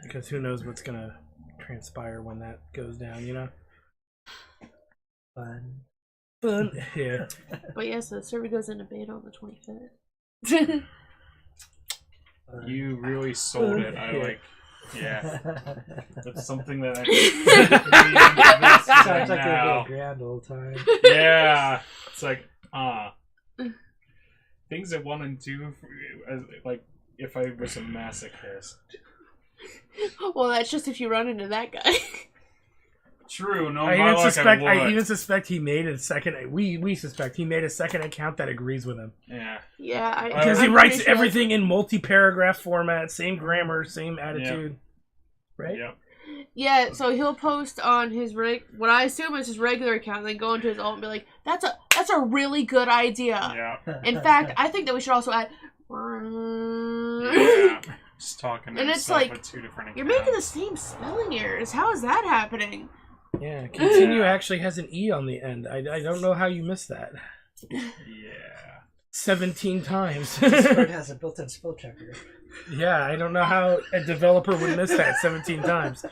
Because who knows what's gonna transpire when that goes down, you know? Fun. Yeah. But yes, the server goes into beta on the 25th. You really sold it. I like. Yeah, that's something that I Sounds like it'll be a grand old time. Yeah, it's like things I want to do, like if I was a masochist. Well, that's just if you run into that guy. True. No, I even would. suspect he made a second. We suspect he made a second account that agrees with him. Yeah. Yeah, because he writes everything in multi-paragraph format, same grammar, same attitude. Yep. Right. Yep. Yeah, so he'll post on his what I assume is his regular account, and then go into his alt and be like, "That's a really good idea." Yeah. In fact, I think that we should also add. Yeah. Just talking. And it's like, with two different accounts. You're making the same spelling errors. How is that happening? Yeah, continue actually has an E on the end. I don't know how you missed that. Yeah. 17 times. Discord has a built-in spell checker. Yeah, I don't know how a developer would miss that 17 times.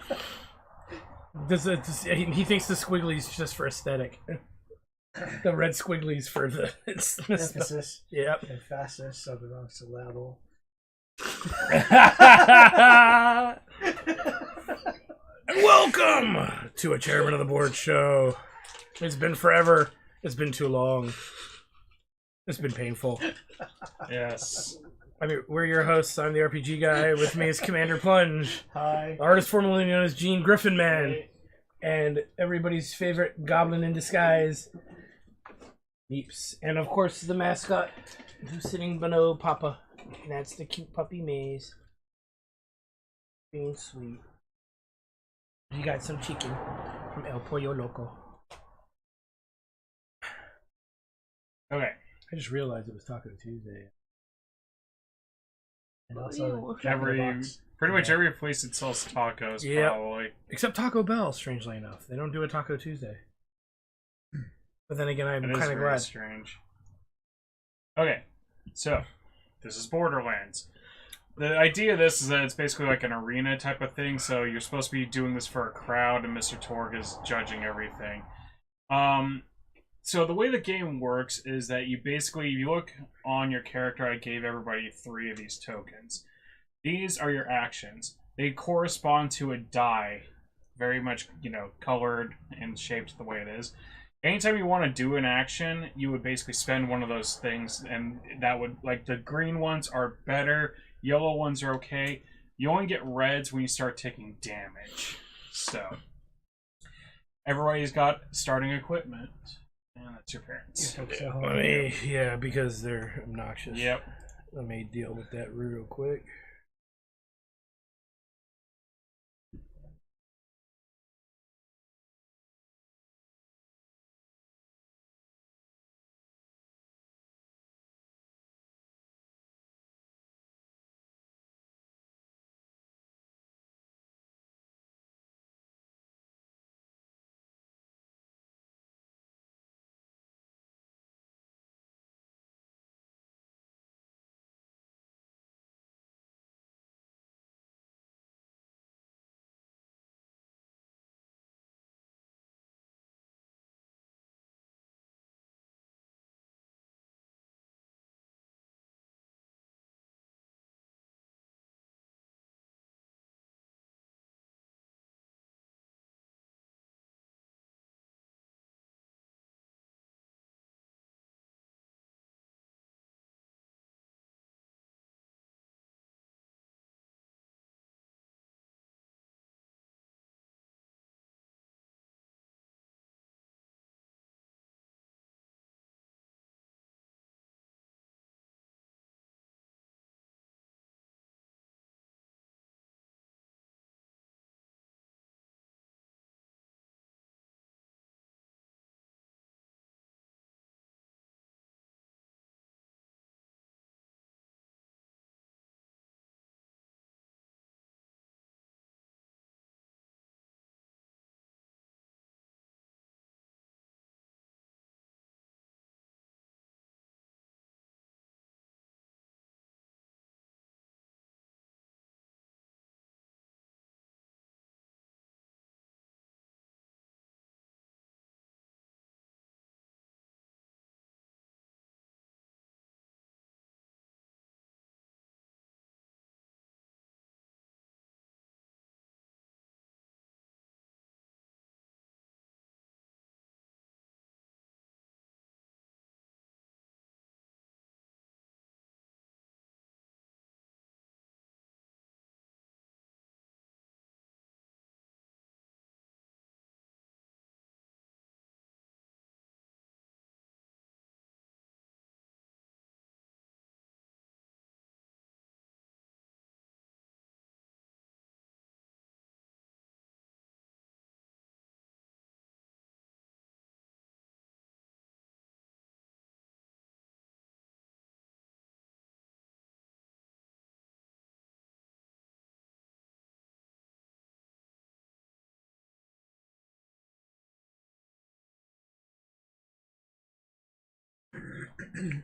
He thinks the squigglies just for aesthetic. The red squigglies for the emphasis. Yep. And fastness of the wrong syllable. Welcome to a Chairman of the Board show. It's been forever. It's been too long. It's been painful. Yes. I mean, we're your hosts. I'm the RPG guy. With me is Commander Plunge. Hi. Artist formerly known as Gene Griffin Man. And everybody's favorite goblin in disguise, Beeps. And of course, the mascot who's sitting below Papa. And that's the cute puppy Maze. Being sweet. You got some chicken from El Pollo Loco. Okay. I just realized it was Taco Tuesday. And also, pretty much every place that sells tacos, probably. Except Taco Bell, strangely enough. They don't do a Taco Tuesday. But then again, I'm kind of glad. Strange. Okay, so this is Boarderlands. The idea of this is that it's basically like an arena type of thing, so you're supposed to be doing this for a crowd, and Mr. Torg is judging everything. So the way the game works is that you look on your character. I gave everybody 3 of these tokens. These are your actions. They correspond to a die, very much, colored and shaped the way it is. Anytime you want to do an action, you would basically spend one of those things, and that would, like, the green ones are better, yellow ones are okay. You only get reds when you start taking damage. So, everybody's got starting equipment. And that's your parents. Yeah, because they're obnoxious. Yep. Let me deal with that real quick.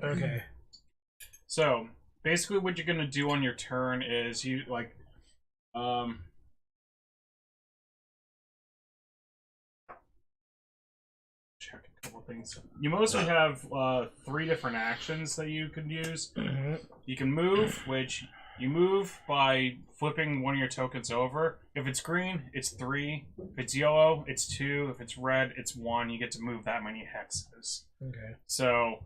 Okay. So basically, what you're gonna do on your turn is you check a couple things. You mostly have 3 different actions that you can use. You can move, which you move by flipping one of your tokens over. If it's green, it's 3. If it's yellow, it's 2. If it's red, it's 1. You get to move that many hexes. Okay. So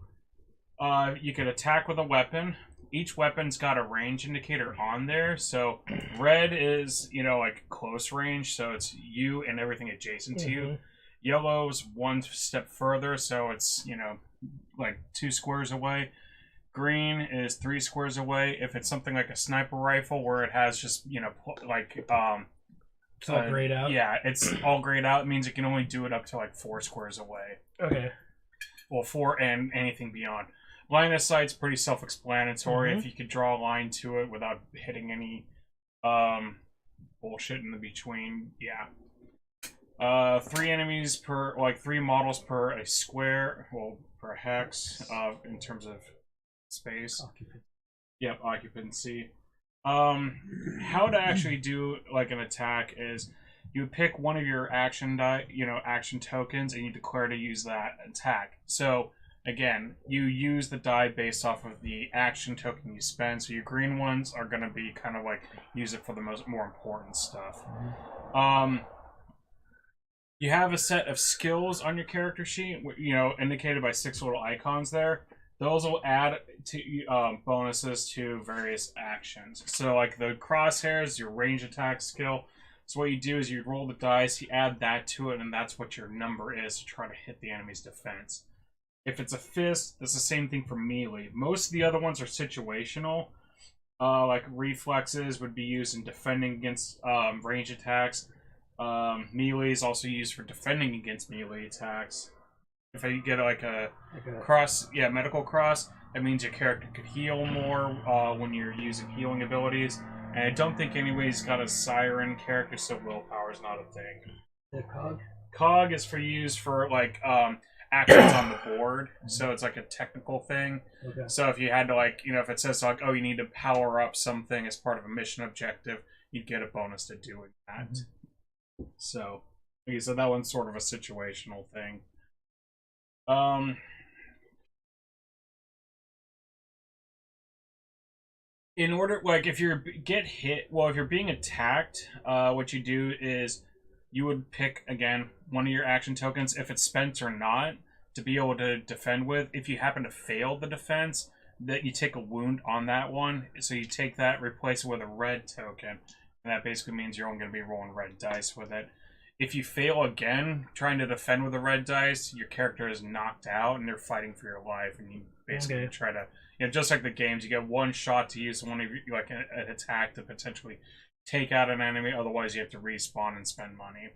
you can attack with a weapon. Each weapon's got a range indicator on there. So red is, like close range, so it's you and everything adjacent to you. Yellow's 1 step further, so it's, like 2 squares away. Green is 3 squares away. If it's something like a sniper rifle where it has just, It's all grayed out? Yeah, it's all grayed out. It means you can only do it up to like 4 squares away. Okay. Well, 4 and anything beyond. Line of sight's pretty self-explanatory. If you could draw a line to it without hitting any bullshit in the between, yeah. 3 enemies per, 3 models per a square, per a hex, in terms of space. Occupancy. Yep, occupancy. How to actually do an attack is you pick one of your action action tokens, and you declare to use that attack. So again, you use the die based off of the action token you spend. So your green ones are going to be kind of use it for the more important stuff. You have a set of skills on your character sheet, indicated by 6 little icons there. Those will add to bonuses to various actions. So the crosshairs, your range attack skill. So what you do is you roll the dice, you add that to it, and that's what your number is to try to hit the enemy's defense. If it's a fist, that's the same thing for melee. Most of the other ones are situational. Reflexes would be used in defending against range attacks. Melee is also used for defending against melee attacks. If you get a cross, medical cross, that means your character could heal more when you're using healing abilities. And I don't think anybody's got a siren character, so willpower is not a thing. The cog? Cog is used for actions on the board, so it's a technical thing. Okay. So if you had to if it says you need to power up something as part of a mission objective, you'd get a bonus to doing that. So that one's sort of a situational thing. In order, if you get hit, if you're being attacked, what you do is you would pick, again, one of your action tokens, if it's spent or not, to be able to defend with. If you happen to fail the defense, that you take a wound on that one. So you take that, replace it with a red token. And that basically means you're only going to be rolling red dice with it. If you fail again, trying to defend with the red dice, your character is knocked out and they're fighting for your life. And you basically try to, just like the games, you get one shot to use one of your, an attack to potentially take out an enemy. Otherwise, you have to respawn and spend money.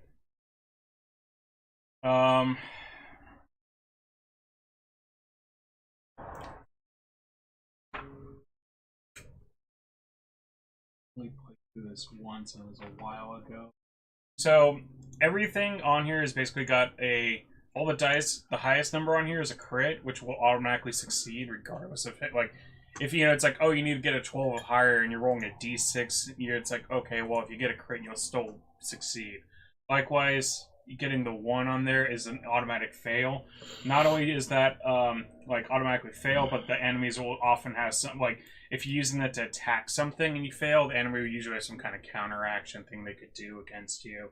We played through this once, and it was a while ago. So everything on here has basically got all the dice. The highest number on here is a crit, which will automatically succeed regardless of it. If it's you need to get a 12 or higher, and you're rolling a d6, it's okay, well, if you get a crit, you'll still succeed. Likewise, getting the 1 on there is an automatic fail. Not only is that automatically fail, but the enemies will often have some if you're using that to attack something and you fail, the enemy will usually have some kind of counteraction thing they could do against you.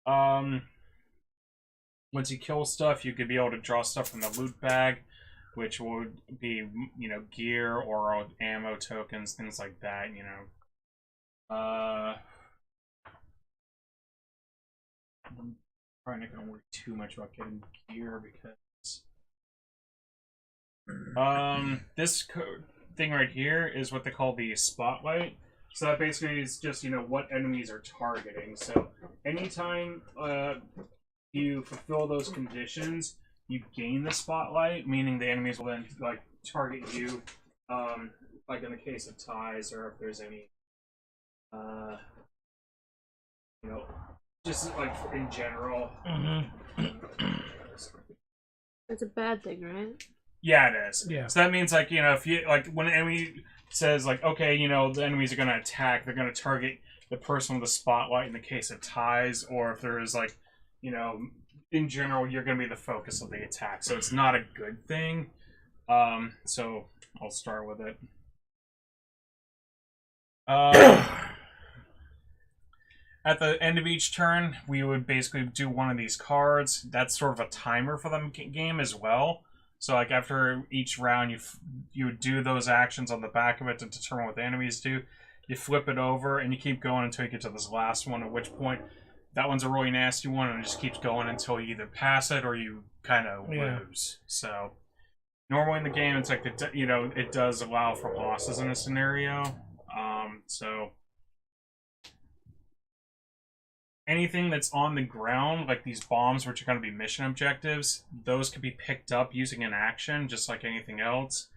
Once you kill stuff, you could be able to draw stuff from the loot bag, which would be, gear or ammo tokens, things like that, I'm probably not going to worry too much about getting gear because this thing right here is what they call the spotlight. So that basically is just what enemies are targeting. So anytime you fulfill those conditions, you gain the spotlight, meaning the enemies will then target you. In the case of ties, or if there's any just in general. That's a bad thing, right? Yeah, it is. Yeah. So that means, like, you know, if you, like, when an enemy says, like, okay, you know, the enemies are going to attack, they're going to target the person with the spotlight in the case of ties, or if there is, like, you know, in general, you're going to be the focus of the attack. So it's not a good thing. So I'll start with it. At the end of each turn, we would basically do one of these cards. That's sort of a timer for the game as well. So, like, after each round, you would do those actions on the back of it to determine what the enemies do. You flip it over, and you keep going until you get to this last one, at which point, that one's a really nasty one, and it just keeps going until you either pass it or you kind of lose. So, normally in the game, it's like, you know, it does allow for losses in a scenario. So... anything that's on the ground, like these bombs, which are going to be mission objectives, those could be picked up using an action, just like anything else.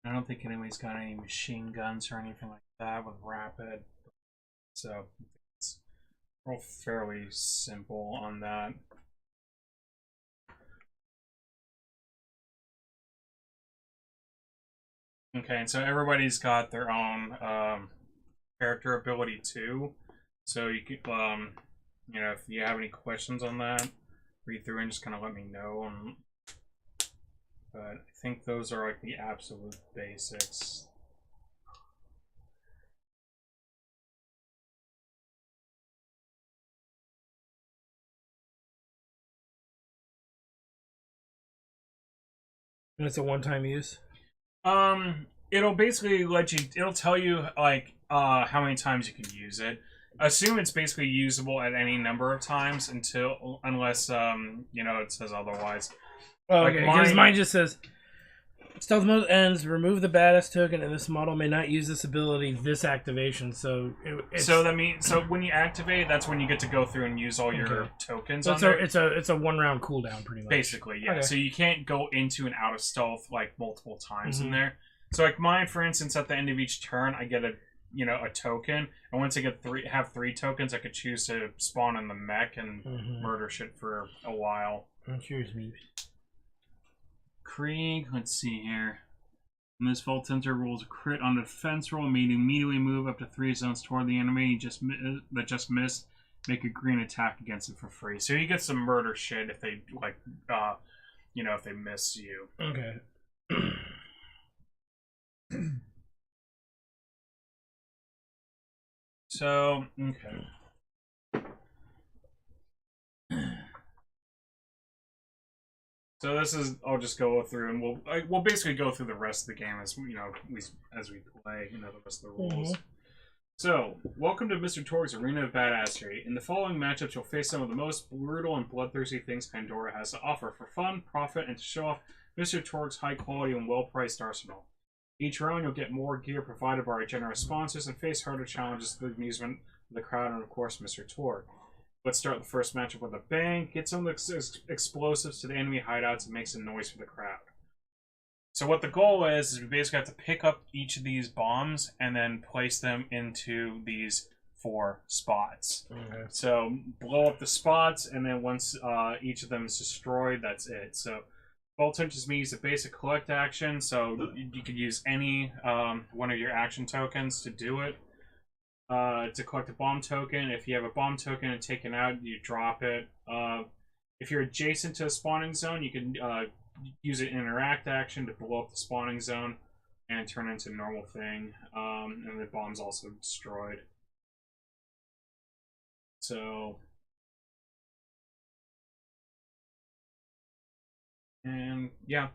I don't think anybody's got any machine guns or anything like that with rapid. So it's all fairly simple on that. Okay, and so everybody's got their own character ability too. So you could, you know, if you have any questions on that, read through and just kind of let me know. But I think those are like the absolute basics. And it's a one-time use? It'll basically it'll tell you, like, how many times you can use it. Assume it's basically usable at any number of times unless, you know, it says otherwise. Oh, like okay, because mine just says, stealth mode ends, remove the badass token, and this model may not use this ability this activation. So that means, so when you activate, that's when you get to go through and use all your tokens. So on there. It's a one-round cooldown, pretty much. Basically, yeah. Okay. So you can't go into and out of stealth like multiple times in there. So like mine, for instance, at the end of each turn, I get a token, and once I have three tokens, I could choose to spawn in the mech and murder shit for a while. Cheers, me. Krieg, let's see here. When this Vault Hunter rolls a crit on a defense roll, meaning immediately move up to 3 zones toward the enemy that just missed. Make a green attack against it for free. So you get some murder shit if they if they miss you. Okay. So okay. So this is, I'll just go through and we'll basically go through the rest of the game as as we play, the rest of the rules. So, welcome to Mr. Torg's Arena of Badassery. In the following matchups, you'll face some of the most brutal and bloodthirsty things Pandora has to offer for fun, profit, and to show off Mr. Torg's high quality and well-priced arsenal. Each round, you'll get more gear provided by our generous sponsors and face harder challenges to the amusement of the crowd and, of course, Mr. Torg. Let's start the first matchup with a bang. Get some of the explosives to the enemy hideouts and make some noise for the crowd. So what the goal is we basically have to pick up each of these bombs and then place them into these 4 spots. Okay. So blow up the spots, and then once each of them is destroyed, that's it. So Bolt Hunter's means a basic collect action, so you could use any one of your action tokens to do it. To collect a bomb token. If you have a bomb token and taken out, you drop it. If you're adjacent to a spawning zone, you can use an interact action to blow up the spawning zone and turn it into a normal thing. And the bomb's also destroyed. So, and yeah.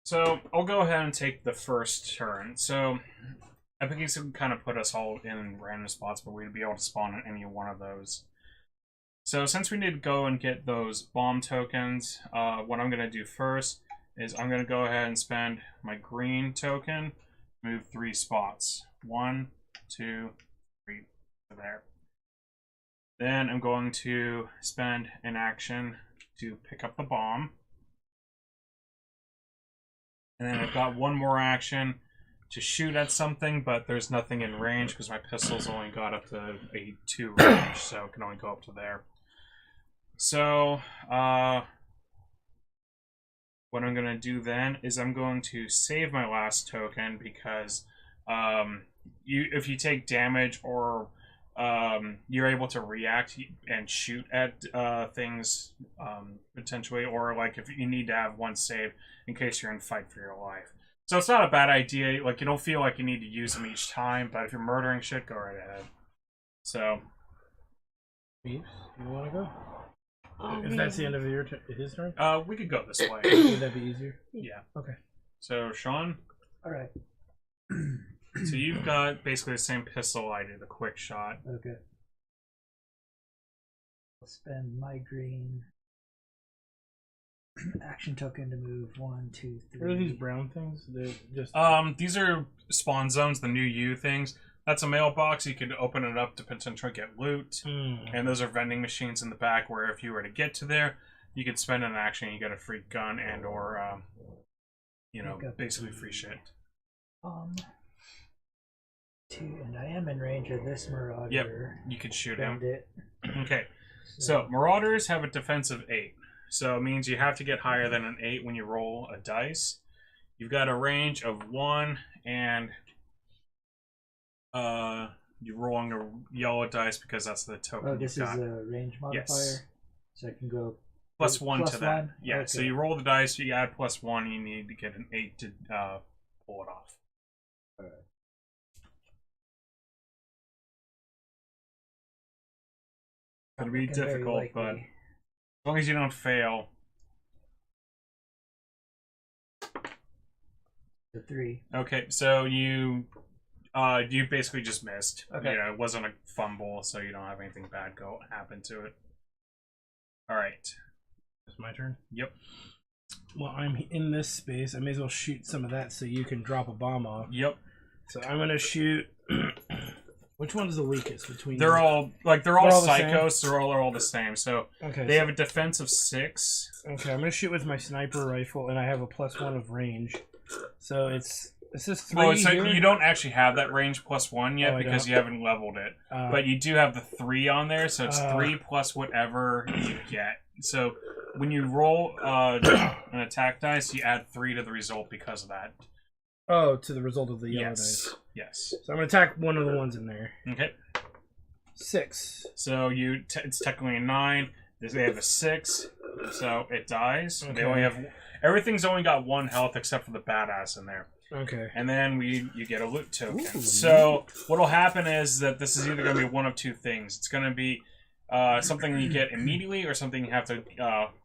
So I'll go ahead and take the first turn. So I think this would kind of put us all in random spots, but we'd be able to spawn in any one of those. So since we need to go and get those bomb tokens, what I'm going to do first is I'm going to go ahead and spend my green token, move 3 spots. 1, 2, 3, there. Then I'm going to spend an action to pick up the bomb. And then I've got one more action to shoot at something, but there's nothing in range because my pistol's only got up to a 2 range, so it can only go up to there. So, what I'm going to do then is I'm going to save my last token because if you take damage or you're able to react and shoot at things potentially, or like if you need to have one save in case you're in fight for your life. So it's not a bad idea. Like, you don't feel like you need to use them each time, but if you're murdering shit, go right ahead. So, You want to go? If that's the end of his turn? we could go this way. Would that be easier? Yeah. Okay. So, Sean, Alright. so you've got basically the same pistol I did, the quick shot. Okay. I'll spend my green action token to move 1, 2, 3. What are these brown things? They're just... These are spawn zones, the new U things. That's a mailbox. You could open it up to potentially get loot. And those are vending machines in the back where if you were to get to there, you could spend an action and you get a free gun and or, basically free shit. 2, and I am in range of this Marauder. Yep, you could shoot him. It. Okay, so Marauders have a defense of 8. So it means you have to get higher than an 8 when you roll a dice. You've got a range of 1, and you're rolling a yellow dice because that's the token Oh, this you've is got. a range modifier? Yes. So I can go... Plus 1 plus to that. 1? Yeah, Okay. so you roll the dice, you add plus 1, you need to get an 8 to pull it off. Alright. It'll be Very difficult, likely. but as long as you don't fail. The 3. Okay, so you basically just missed. Okay. Yeah, it wasn't a fumble, so you don't have anything bad happen to it. Alright. It's my turn? Yep. Well, I'm in this space. I may as well shoot some of that so you can drop a bomb off. Yep. So I'm going to shoot... Which one's the weakest between They're them? all all the psychos, they're all the same. So Okay. they have a defense of 6. Okay, I'm going to shoot with my sniper rifle, and I have a +1 of range. So this is 3 Well, so here? you don't actually have that range +1 yet Oh, I because don't? you haven't leveled it. But you do have the 3 on there, so it's 3 plus whatever you get. So when you roll an attack dice, you add 3 to the result because of that. Oh, to the result of the yellow Yes. dice. Yes. So I'm going to attack one of the ones in there. Okay. 6. So it's technically a 9. They have a 6, so it dies. Okay. They only have everything's only got 1 health except for the badass in there. Okay. And then you get a loot token. Ooh. So what'll happen is that this is either going to be one of 2 things. It's going to be something you get immediately or something you have to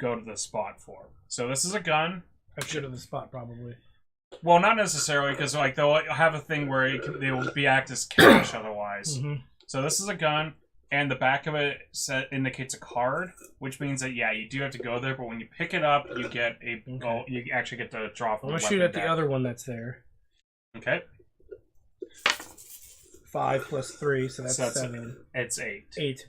go to the spot for. So this is a gun. I should have the spot, probably. Well, not necessarily, because like they'll have a thing where they will be act as cash otherwise. So this is a gun, and the back of it indicates a card, which means that you do have to go there. But when you pick it up, you get you actually get to draw from. I'm gonna shoot at the other one that's there. Okay. 5 plus 3, so that's 7. It's 8. 8.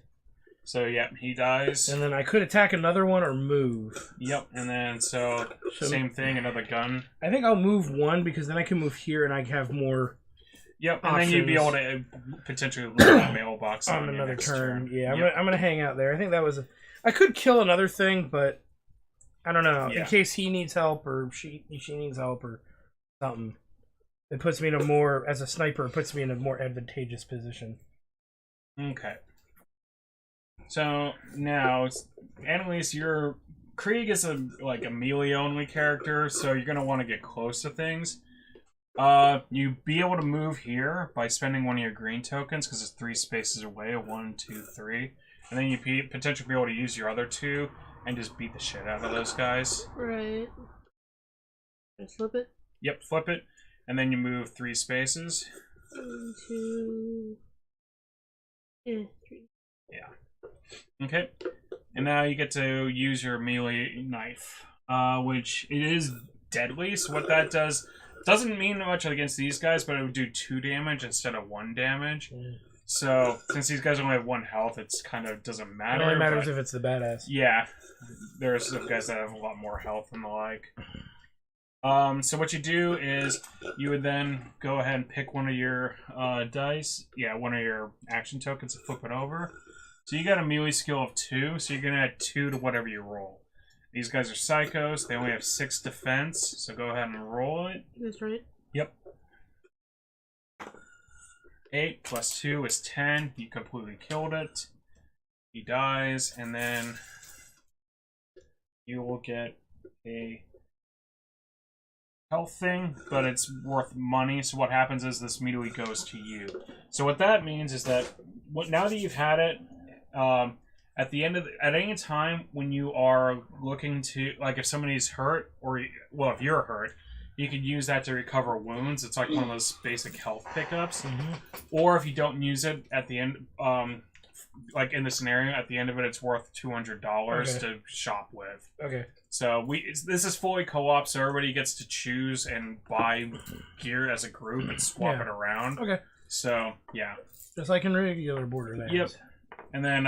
So he dies. And then I could attack another one or move. Yep, and then same thing, another gun. I think I'll move 1 because then I can move here and I have more. Yep, and then you'd be able to potentially loot that mailbox on your another next turn. Yeah, Yep. I'm gonna hang out there. I think that was. I could kill another thing, but I don't know. Yeah. In case he needs help or she needs help or something, it puts me in a more as a sniper. It puts me in a more advantageous position. Okay. So now, Annalise, Krieg is a melee only character, so you're gonna want to get close to things. You be able to move here by spending one of your green tokens because it's 3 spaces away. 1, 2, 3, and then you potentially be able to use your other 2 and just beat the shit out of those guys. Right. Just flip it. Yep, flip it, and then you move 3 spaces. 1, 2. Yeah, 3. Yeah. Okay. And now you get to use your melee knife, which it is deadly. So what that doesn't mean much against these guys, but it would do 2 damage instead of 1 damage. So since these guys only have 1 health, it's kind of doesn't It matter. only matters but- if it's the badass. Yeah, there's some guys that have a lot more health and the like. So what you do is you would then go ahead and pick one of your dice. Yeah, one of your action tokens and flip it over. So you got a melee skill of 2, so you're going to add 2 to whatever you roll. These guys are psychos. They only have 6 defense, so go ahead and roll it. That's right. Yep. 8 plus 2 is 10. You completely killed it. He dies, and then you will get a health thing, but it's worth money. So what happens is this immediately goes to you. So what that means is that now that you've had it, at the end of at any time when you are looking to, like, if somebody's hurt, or if you're hurt, you could use that to recover wounds. It's like one of those basic health pickups. Mm-hmm. Or if you don't use it at the end, like in the scenario, at the end of it, it's worth $200 to shop with. Okay. So this is fully co-op, so everybody gets to choose and buy gear as a group and swap it around. Okay. So yeah. Just like in regular Borderlands. Yep. And then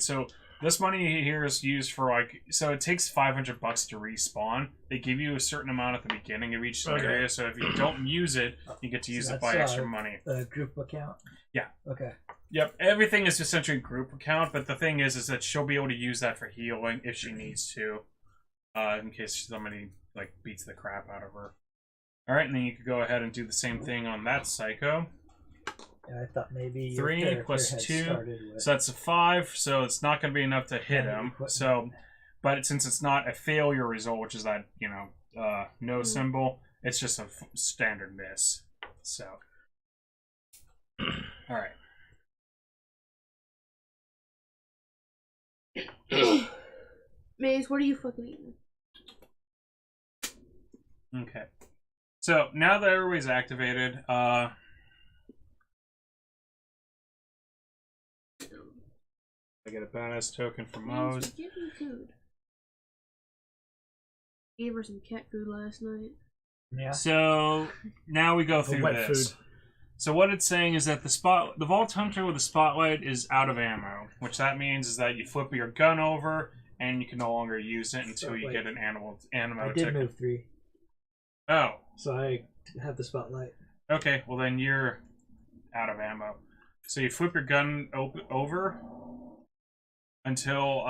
so this money here is used for, like, so it takes $500 to respawn. They give you a certain amount at the beginning of each scenario, so if you don't use it, you get to use it by extra money. The group account? Yeah. Okay. Yep, everything is essentially group account, but the thing is that she'll be able to use that for healing if she needs to, in case somebody, like, beats the crap out of her. Alright, and then you could go ahead and do the same thing on that psycho. Yeah, I thought maybe 3 plus 2, so that's a 5, so it's not going to be enough to hit him. So, but since it's not a failure result, which is that, no symbol, it's just a standard miss. So, alright. Maze, what are you fucking eating? Okay. So, now that everybody's activated, I get a badass token from Moe's. Give me food. Gave her some cat food last night. Yeah. So now we go through wet this. food. So what it's saying is that the Vault Hunter with the spotlight is out of ammo, which that means is that you flip your gun over and you can no longer use it until you get an ammo I did ticket. move 3, Oh, so I have the spotlight. okay. Well, then you're out of ammo. So you flip your gun over until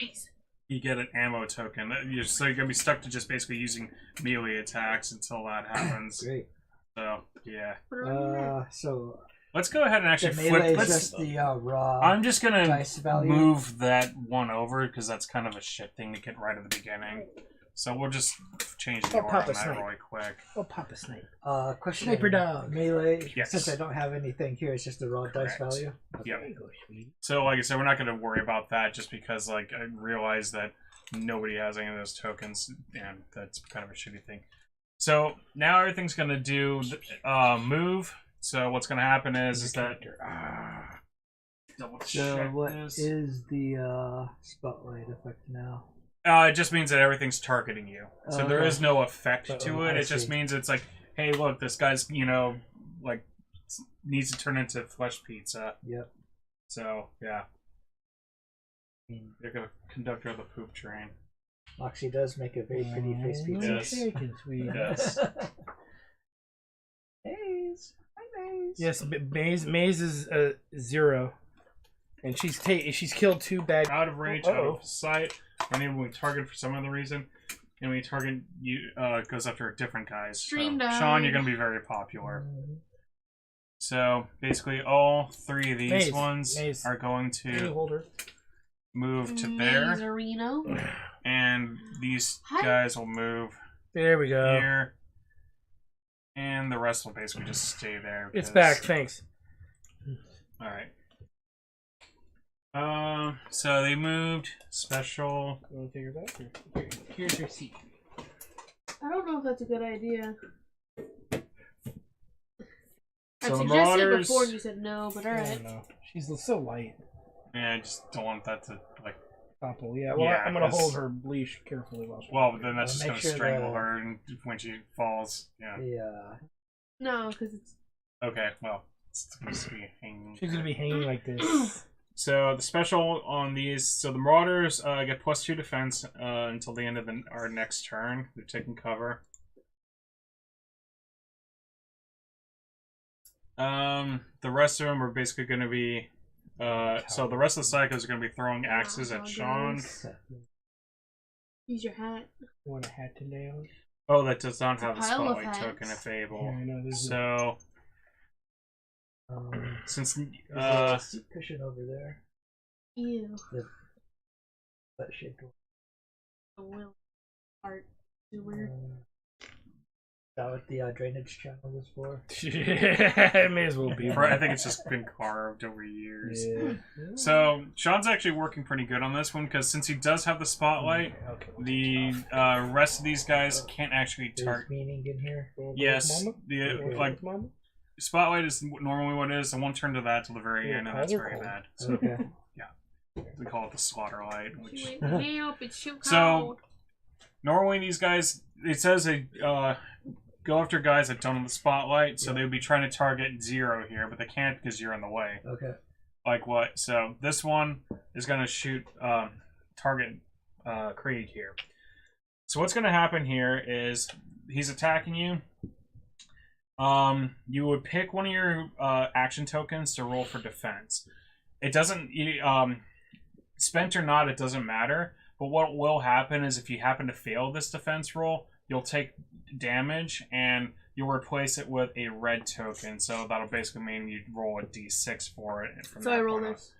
Maze. you get an ammo token. So you're gonna be stuck to just basically using melee attacks until that happens. Great. So yeah, Put her on your So let's go ahead and the actually melee flip. is just the raw I'm just gonna dice value. move that one over because that's kind of a shit thing to get right at the beginning. So we'll just change the order on that really quick. Oh, Papa Snake. Question. Sniper dog. Melee. Yes. Since I don't have anything here, it's just the raw dice Correct. value. Yep. There you go, sweetie. So like I said, we're not gonna worry about that just because like I realize that nobody has any of those tokens, and that's kind of a shitty thing. So now everything's gonna do move. So what's gonna happen is that double So check what this. is the spotlight effect now? It just means that everything's targeting you. So there Okay. is no effect to Uh-oh, it. I It just see. means it's like, hey, look, this guy's, like, needs to turn into flesh pizza. Yep. So, yeah. They're going to conductor of the poop train. Moxie does make a very pretty face pizza. Yes. Shaking, sweet. Yes. Maze. Hi, Maze. Yes, Maze is 0, and she's killed 2 bad. Out of range, out of sight. Whenever we target for some other reason, and we target you, goes after different guys. Stream so, dive. Sean, you're going to be very popular. So basically, all 3 of these ones are going to Hold her. move to there, Mazarino. and these Hi. guys will move There we go. here, and the rest will basically just stay there. It's 'cause- back. Thanks. All right. So they moved special. You want to take her back? Here's your seat. I don't know if that's a good idea. I So the suggested it Marauders. before and you said no, but I alright. don't know. She's so light. Yeah, I just don't want that to like. Topple. Yeah. Well, Yeah, I'm gonna 'cause- hold her leash carefully while she. Well, then that's just Make gonna sure strangle that- her and when she falls. Yeah. Yeah. No, because it's Okay. Well. It's supposed to be hanging. She's gonna be hanging like this. So the special on these, so the Marauders get +2 defense until the end of our next turn. They're taking cover. The rest of them are basically going to be, so the rest of the psychos are going to be throwing axes at Sean. Use your hat. You want a hat today? Oh, that does not It's a have a pile of spotlight hats. token if able. Yeah, I know, this is So since There's a seat cushion over there. Ew. That shit go. The will art is weird. Is that what the drainage channel was for? it may as well be. I think it's just been carved over years. Yeah. So Sean's actually working pretty good on this one because since he does have the spotlight, Okay. the rest of these guys can't actually There's target. meaning in here. Yes, like Mama? spotlight is normally what it is, and one turn to that till the very Yeah, end, and that's they're very cool. bad. So Okay. we call it the slaughter light. Which She went me up. It's too cold. So normally these guys, it says they go after guys that don't have the spotlight, so they would be trying to target 0 here, but they can't because you're in the way. Okay. Like what? So this one is going to shoot target Krieg here. So what's going to happen here is he's attacking you. You would pick one of your action tokens to roll for defense. It doesn't, spent or not, it doesn't matter. But what will happen is if you happen to fail this defense roll, you'll take damage and you'll replace it with a red token. So that'll basically mean you roll a d6 for it. From So that I roll point on. this.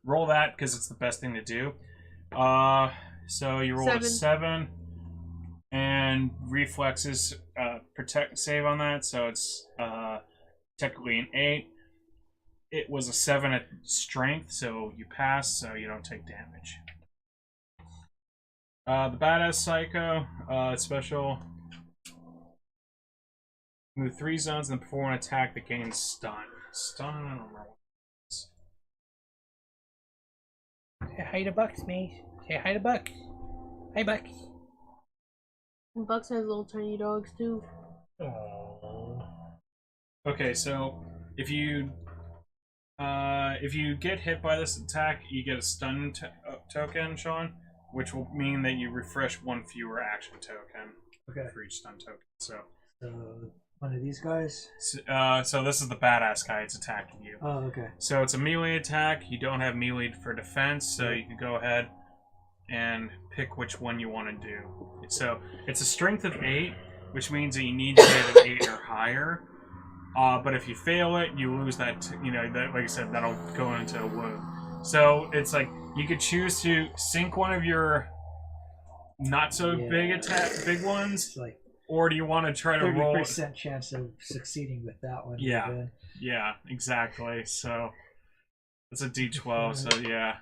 Roll that because it's the best thing to do. So you roll a 7, and reflexes protect save on that. So it's technically an 8. It was a 7 at strength, so you pass, so you don't take damage. The badass psycho special. Move 3 zones and perform an attack that gains stun. Stun, I don't remember what it is. Say hi to Bucks, mate. Say hi to Bucks. Hi, Bucks. And Bucks has little tiny dogs too. Aww. Okay, so if you get hit by this attack, you get a stun token, Sean, which will mean that you refresh 1 fewer action token for each stun token. So one of these guys. So this is the badass guy. It's attacking you. Oh, okay. So it's a melee attack. You don't have melee for defense, so you can go ahead and pick which one you want to do. So it's a strength of 8, which means that you need to get an 8 or higher. But if you fail it, you lose that. That, like I said, that'll go into a wound. So it's like you could choose to sink one of your not so big ones, It's like or do you want to try to roll? 30% chance of succeeding with that one. Yeah. Even. Yeah, exactly. So it's a D12. So yeah,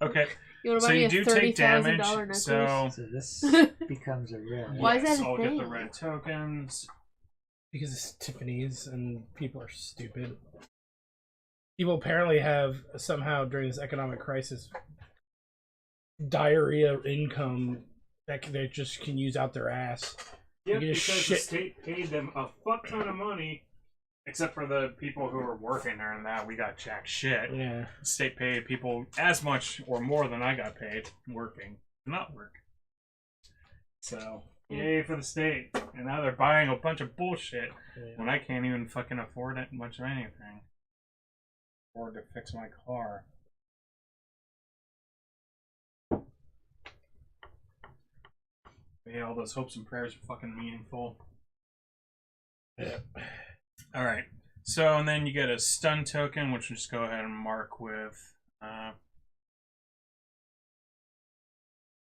okay. You want to So buy me you a do take damage. $30,000 necklace? So So this becomes a red. Why is that so a I'll get the thing? red tokens. Because it's Tiffany's and people are stupid. People apparently have somehow during this economic crisis diarrhea income that they just can use out their ass. Yep, You because get the shit. state paid them a fuck ton of money, except for the people who were working there and that. We got jack shit. Yeah. The state paid people as much or more than I got paid working, not work. So, yay for the state. And now they're buying a bunch of bullshit when I can't even fucking afford it much of anything. Or to fix my car. Yeah, all those hopes and prayers are fucking meaningful. Yeah. Alright. So, and then you get a stun token, which we'll just go ahead and mark with.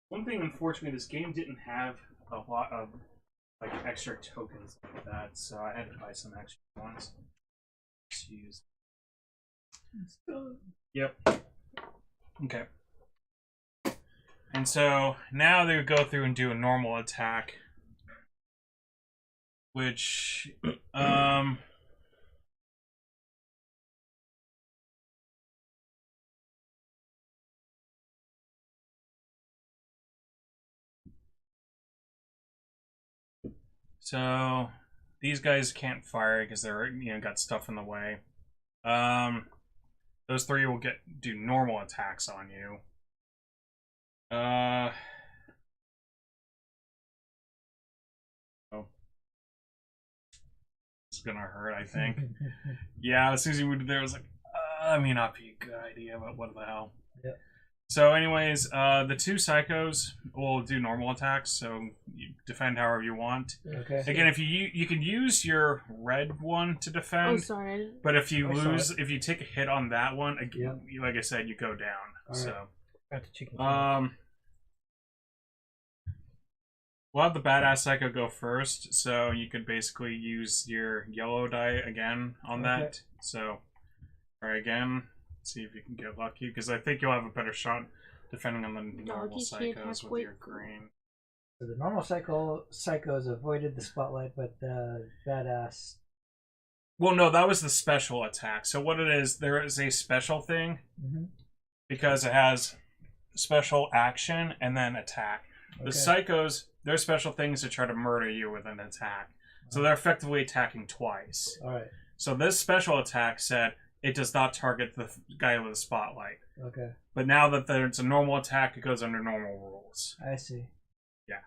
One thing, unfortunately, this game didn't have a lot of like extra tokens like that, so I had to buy some extra ones. Just use. Yep. Okay. And so now they would go through and do a normal attack, which so these guys can't fire because they're got stuff in the way. Those three will do normal attacks on you. Oh. It's gonna hurt, I think. Yeah, as soon as you moved there, I was like, that may not be a good idea, but what the hell. Yeah. So anyways, the two psychos will do normal attacks, so you defend however you want. Okay. Again, if you can use your red one to Oh, defend, sorry. I didn't... but if you I saw lose, if you take a hit on that one, again, like I said, you go down. All So, Got the chicken. we'll have the badass psycho go first, so you could basically use your yellow die again on that. So, try again. See if you can get lucky, because I think you'll have a better shot defending on the normal psychos with your green. So the normal psychos avoided the spotlight, but the badass. Well, no, that was the special attack. So what it is, there is a special thing, because it has special action and then attack. The psychos, their special thing is to try to murder you with an attack. So they're effectively attacking twice. All right. So this special attack said it does not target the guy with the spotlight. Okay. But now that it's a normal attack, it goes under normal rules. I see. Yeah.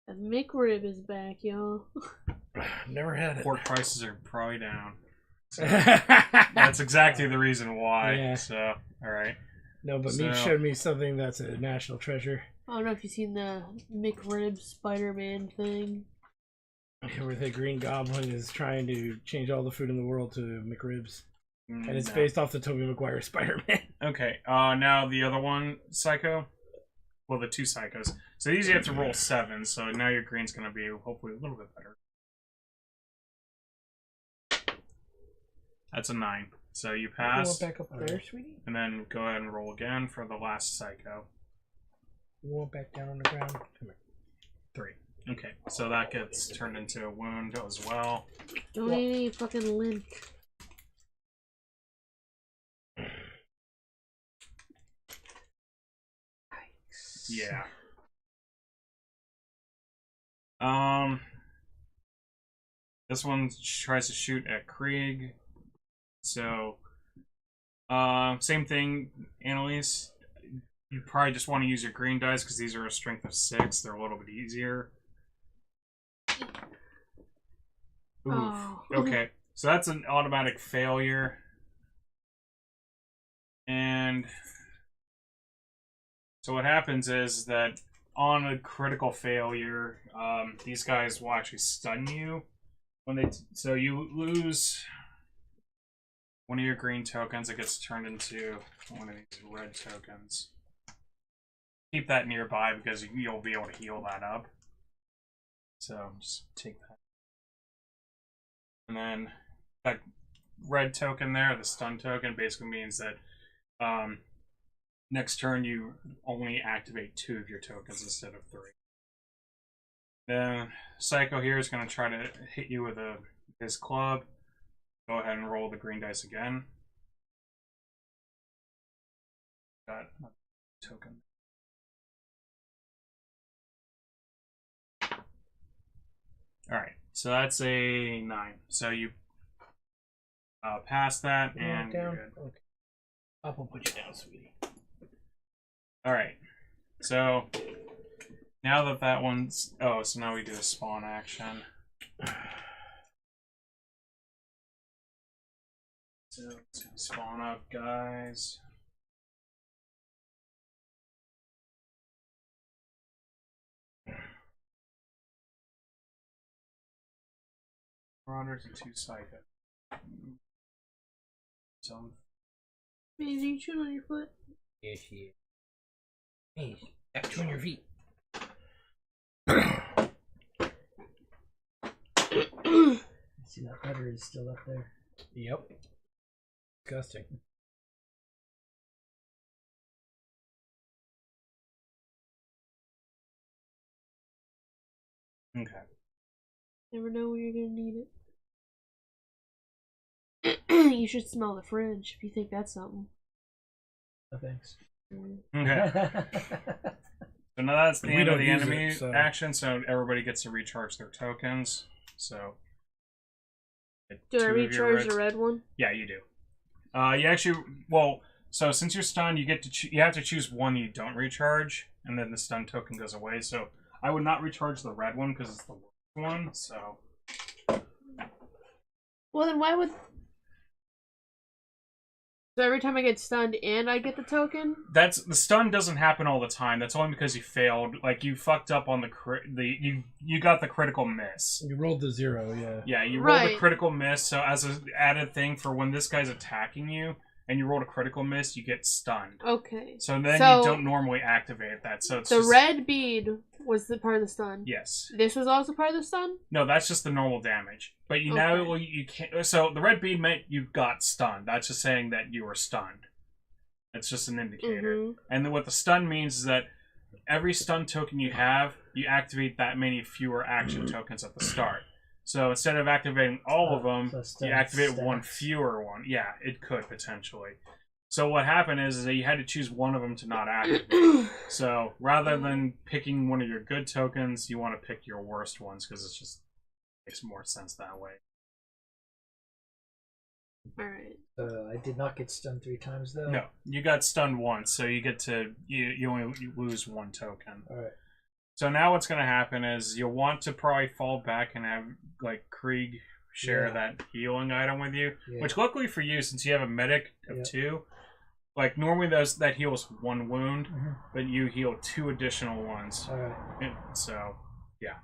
The McRib is back, y'all. Never had it. Pork prices are probably down. So that's exactly the reason why. Yeah. So, alright. No, but Meat showed me something that's a national treasure. I don't know if you've seen the McRib Spider-Man thing. Where the Green Goblin is trying to change all the food in the world to McRibs. And it's No. based off the Tobey Maguire Spider-Man. Okay, now the other one, Psycho. Well, the two Psychos. So these you have to roll 7, so now your green's going to be hopefully a little bit better. That's a 9. So you pass, You want back up there, sweetie? and then go ahead and roll again for the last Psycho. You want back down on the ground? Come here. 3. Okay, so that gets turned into a wound as well. Don't need any fucking lint. Yeah. This one tries to shoot at Krieg. So, same thing, Annalise. You probably just want to use your green dice because these are a strength of 6. They're a little bit easier. Oof. Oh. Okay, so that's an automatic failure. And so what happens is that on a critical failure, these guys will actually stun you when they. So you lose one of your green tokens. It gets turned into one of these red tokens. Keep that nearby because you'll be able to heal that up. So just take that, and then that red token there, the stun token, basically means that next turn you only activate 2 of your tokens instead of 3. The Psycho here is going to try to hit you with his club. Go ahead and roll the green dice again. Got a token. Alright, so that's a 9. So you pass that and you're good. Okay. I'll put you down, sweetie. Alright, so now that one's. Oh, so now we do a spawn action. So let's spawn up, guys. Marauders and 2 Psycho. So. Man, are you chewing on your foot? Yes, yeah. Hey, got 2 on your feet. See that butter is still up there. Yep. Disgusting. Okay. Never know when you're gonna need it. You should smell the fridge if you think that's something. No thanks. Okay. So now that's the We end of don't the use enemy it, so- action, so everybody gets to recharge their tokens. So Do I Two of your recharge reds. the red one? Yeah, you do. You actually, well, so since you're stunned, you get to you have to choose one you don't recharge, and then the stun token goes away. So I would not recharge the red one because it's the worst one. So Well, then why would... So every time I get stunned and I get the token? the stun doesn't happen all the time. That's only because you failed. Like you fucked up on you got the critical miss. You rolled the 0, yeah. Yeah, you rolled a Right. critical miss. So as an added thing for when this guy's attacking you and you rolled a critical miss, you get stunned. Okay. So then So- you don't normally activate that. So it's The just, red bead was the part of the stun. Yes. This was also part of the stun? No, that's just the normal damage. But you now Okay. well, you can't. So the red bead meant you got stunned. That's just saying that you were stunned. It's just an indicator. Mhm. And then what the stun means is that every stun token you have, you activate that many fewer action tokens at the start. So instead of activating all of them, so stun you activate stacks. one fewer one. Yeah, it could potentially. So what happened is that you had to choose one of them to not activate. So rather than picking one of your good tokens, you want to pick your worst ones because it just makes more sense that way. Alright. I did not get stunned 3 times though. No, you got stunned once, so you get to you only lose one token. All right. So now what's going to happen is you'll want to probably fall back and have like Krieg share Yeah. that healing item with you. Yeah. Which luckily for you, since you have a medic of Yeah. 2, like normally that heals 1 wound, Mhm. but you heal 2 additional ones. All right. So yeah.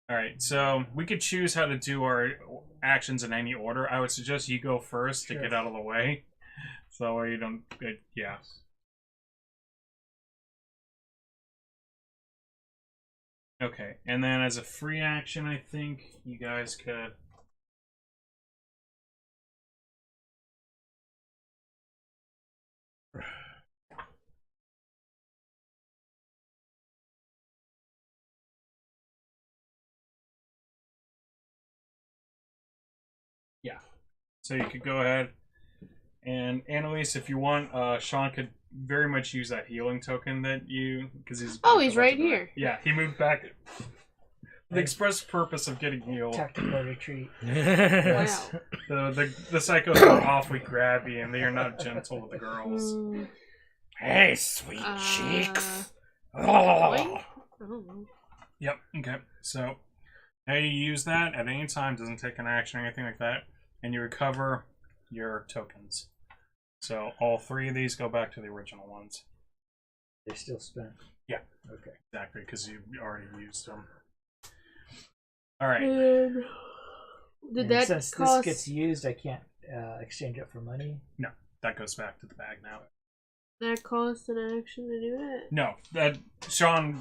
All right, so we could choose how to do our actions in any order. I would suggest you go first to Sure. get out of the way, so you don't. Yeah. Okay, and then as a free action, I think you guys could. Yeah. So you could go ahead and Annalise, if you want, Sean could very much use that healing token that you because he's. Oh, he's right here. Yeah, he moved back. For the express purpose of getting healed. Tactical retreat. Yes. Wow. The psychos are awfully grabby and they are not gentle with the girls. Mm, Hey, sweet cheeks. Oh. wait. I don't know. Yep. Okay. So, how you use that at any time doesn't take an action or anything like that, and you recover your tokens. So all 3 of these go back to the original ones. They still spent. Yeah. Okay. Exactly, because you already used them. All right. And did And that since cost... this gets used, I can't exchange it for money. That goes back to the bag now. That cost an action to do it? No, that Sean.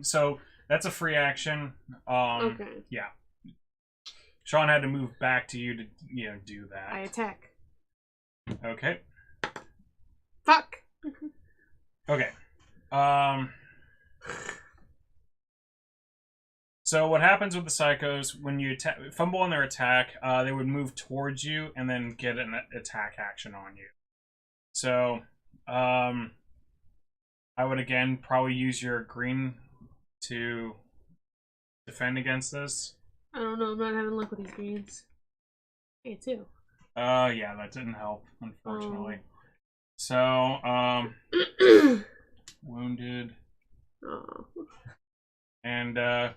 So that's a free action. Okay. Yeah. Sean had to move back to you to do I that. attack. Okay. Fuck! Okay. So what happens with the psychos when you fumble on their attack? They would move towards you and then get an attack action on you. So, I would again probably use your green to defend against this. I don't know, I'm not having luck with these greens. Hey, too. Yeah, that didn't help, unfortunately. So, wounded, Oh. and I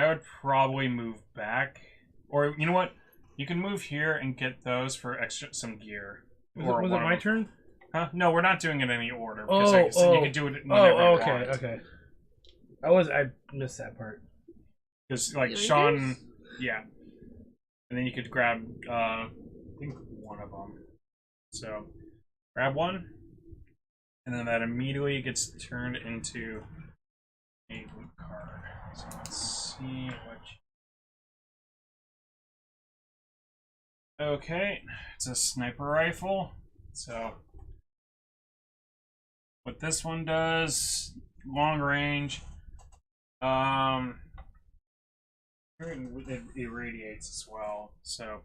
would probably move back, or you know what? You can move here and get those for some gear. Was Or it one of my them. turn? Huh? No, we're not doing it in any order. Oh, Because like I said, you can do it whenever you okay, want. okay. I missed that part. Because like Yoinkers? Sean, yeah, and then you could grab I think one of them. So grab one, and then that immediately gets turned into a loot card. So let's see what. Okay, it's a sniper rifle. So what this one does, long range. It irradiates as well. So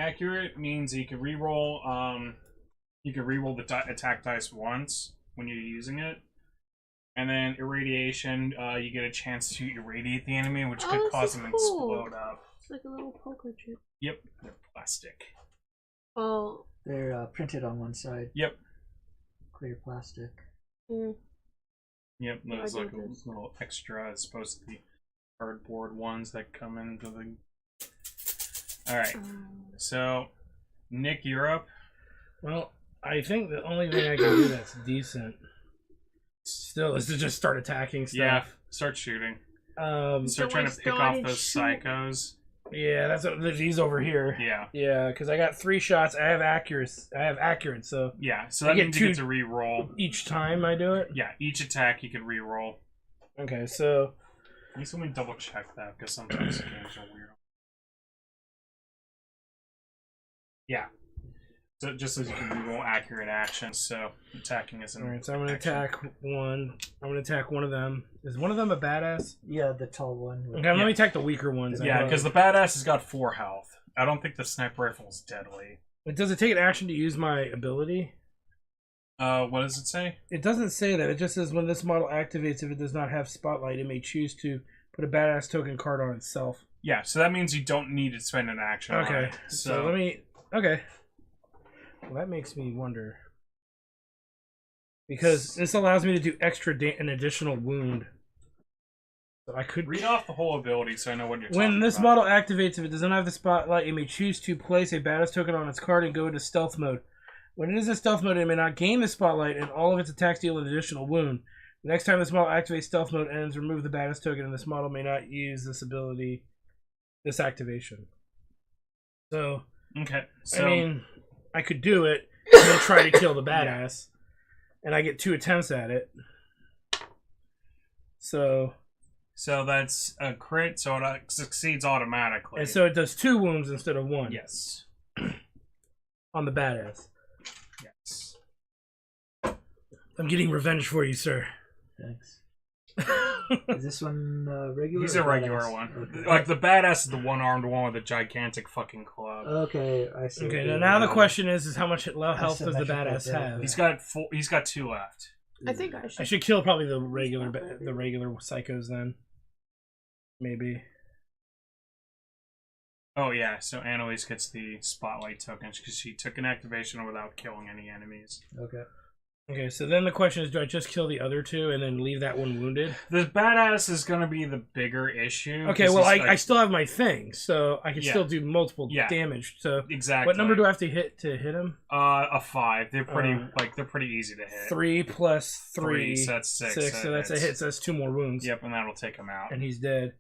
Accurate means you can reroll. You can reroll the attack dice once when you're using it, and then irradiation. You get a chance to irradiate the enemy, which could cause them to explode up. It's like a little poker chip. Yep, they're plastic. Oh. They're printed on one side. Yep. Clear plastic. Mm. Yep, there's like a this. little extra as opposed to the cardboard ones that come into the. Alright, so Nick, you're up. Well, I think the only thing I can do that's decent still is to just start attacking stuff. Yeah, start shooting. Start trying to pick off those psychos. Yeah, that's what he's over here. Yeah. Yeah, because I got 3 shots. I have accurate, so yeah. So that means you get to re-roll each time I do it. Yeah, each attack you can re-roll. Okay, so at least let me double check that because sometimes games are weird. Yeah. So just so you can re-roll accurate actions, so attacking is an alright, so I'm gonna attack one. I'm gonna attack one of them. Is one of them a badass? Yeah, the tall one. Okay, let me attack the weaker ones. Yeah, because the badass has got 4 health. I don't think the sniper rifle is deadly. Does it take an action to use my ability? What does it say? It doesn't say that. It just says when this model activates, if it does not have spotlight, it may choose to put a badass token card on itself. Yeah, so that means you don't need to spend an action on Okay, it. so let me... Okay. Well, that makes me wonder. Because this allows me to do an additional wound. So I could... Read off the whole ability so I know what you're talking When this about. model activates, if it does not have the spotlight, it may choose to place a badass token on its card and go into stealth mode. When it is in stealth mode, it may not gain the spotlight, and all of its attacks deal an additional wound. The next time this model activates stealth mode ends, remove the badass token, and this model may not use this activation. So, okay, so... I mean, I could do it and then try to kill the badass, and I get 2 attempts at it. So that's a crit, so it succeeds automatically. And so it does 2 wounds instead of 1. Yes. On the badass. Yes. I'm getting revenge for you, sir. Thanks. Is this one regular? He's a regular one. Okay. Like, the badass is the one-armed one with a gigantic fucking club. Okay, I see. Okay, now the question is how much health does the badass have? He's got 2 left. I think I should. I should kill probably the regular psychos then. Maybe. Oh yeah, so Annalise gets the spotlight tokens because she took an activation without killing any enemies. Okay. Okay, so then the question is, do I just kill the other 2 and then leave that one wounded? The badass is going to be the bigger issue. Okay, well, I still have my thing, so I can still do multiple damage. So exactly. What number do I have to hit him? A 5. They're pretty easy to hit. 3 plus 3. So that's 6. 6, so that's a hit, so that's 2 more wounds. Yep, and that'll take him out. And he's dead.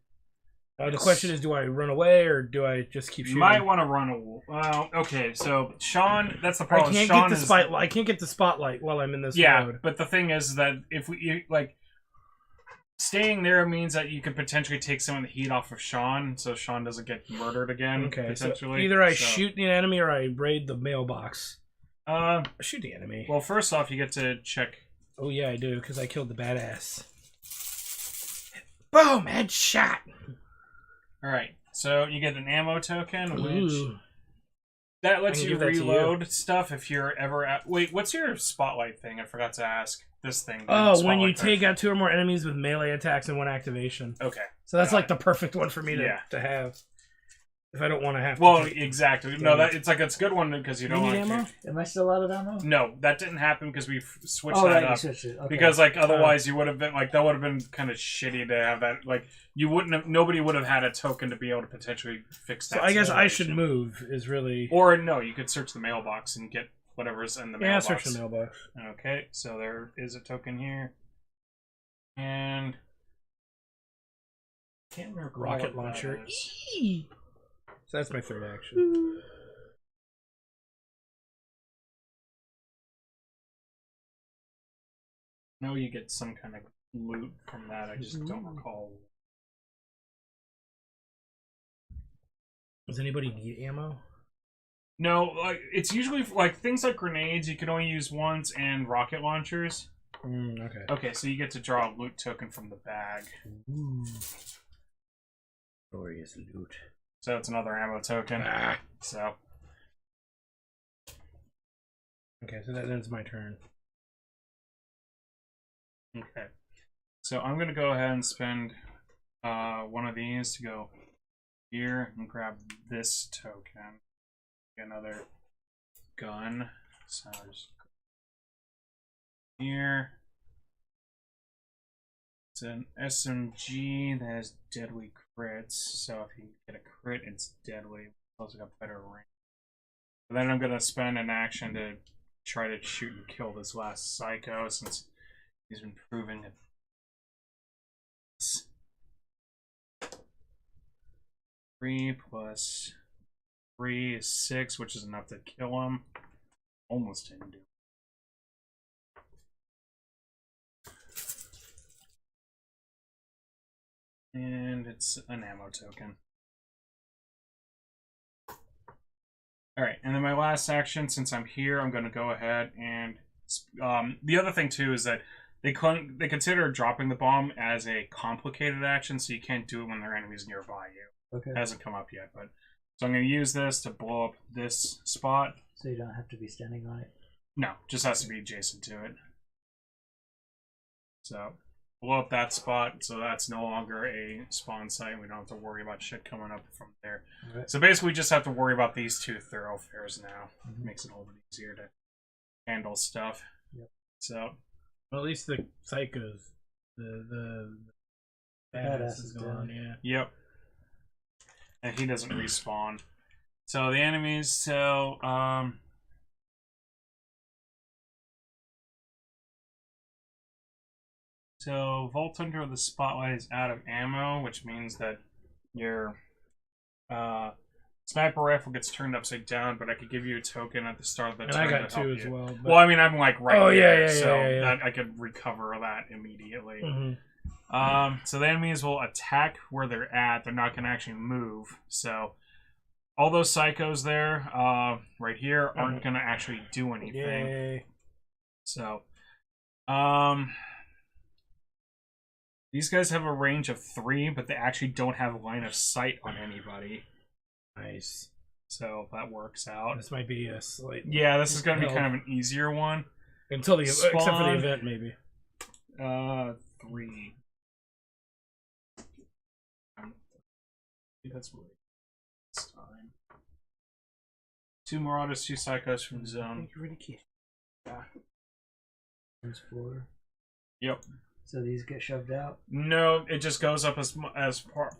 The question is, do I run away or do I just keep shooting? You might want to run away. Well, okay, so Sean, that's the problem. I can't get the spotlight while I'm in this mode. But the thing is that if staying there means that you could potentially take some of the heat off of Sean, so Sean doesn't get murdered again. Okay, potentially. So either I shoot the enemy or I raid the mailbox. Shoot the enemy. Well, first off, you get to check. Oh yeah, I do because I killed the badass. Boom! Headshot. Alright, so you get an ammo token, which that lets you reload stuff if you're ever at... Wait, what's your spotlight thing? I forgot to ask. This thing. Oh, when you take out 2 or more enemies with melee attacks in 1 activation. Okay. So that's like the perfect one for me to have. If I don't want to have to. Well, exactly. No, it's a good one because you don't want ammo? Am I still out of ammo? No, that didn't happen because we switched that up. You switched it. Okay. Because otherwise you would have been that would have been kind of shitty to have that you wouldn't have nobody would have had a token to be able to potentially fix that. So I guess I should move is really. Or no, you could search the mailbox and get whatever's in the mailbox. Yeah, search the mailbox. Okay, so there is a token here, and can't remember rocket launcher. So that's my 3rd action. No, you get some kind of loot from that. I just don't recall. Does anybody need ammo? No, it's usually things like grenades. You can only use once, and rocket launchers. Okay. Okay, so you get to draw a loot token from the bag. Glorious loot. So it's another ammo token. So Okay, so that ends my turn. Okay. So I'm gonna go ahead and spend one of these to go here and grab this token. Another gun. So just here. It's an SMG that has deadly crits. So if you get a crit, it's deadly. It's also got better range. And then I'm gonna spend an action to try to shoot and kill this last psycho since he's been proving it. 3 plus 3 is 6, which is enough to kill him. Almost didn't do. And it's an ammo token. Alright, and then my last action, since I'm here, I'm going to go ahead and... the other thing, too, is that they consider dropping the bomb as a complicated action, so you can't do it when there are enemies nearby you. Okay. It hasn't come up yet, but... So I'm going to use this to blow up this spot. So you don't have to be standing on it? No, just has to be adjacent to it. So, blow up that spot, so that's no longer a spawn site, and we don't have to worry about shit coming up from there. Right. So basically, we just have to worry about these two thoroughfares now. Mm-hmm. Makes it a little bit easier to handle stuff. Yep. So, Well, at least the psychos, the badass is gone. Yeah. yep. And he doesn't respawn. So the enemies, So Vault Hunter of the Spotlight is out of ammo, which means that your sniper rifle gets turned upside down, but I could give you a token at the start of the And turn I got to help 2 as you. well. But... Well, I mean, I'm like right Oh, yeah, there, yeah, so yeah. that I could recover that immediately. Mm-hmm. So the enemies will attack where they're at. They're not going to actually move. So all those psychos there, right here, aren't going to actually do anything. Yay. So, these guys have a range of 3, but they actually don't have line of sight on anybody. Nice. So that works out. This might be a slight... Yeah, this is going to be kind of an easier one. Until the... Except for the Spawn. event, maybe. 3. I think that's what it's time. 2 Marauders, 2 Psychos from zone. Thank you for the key. Yeah. There's 4. Yep. So these get shoved out? No, it just goes up as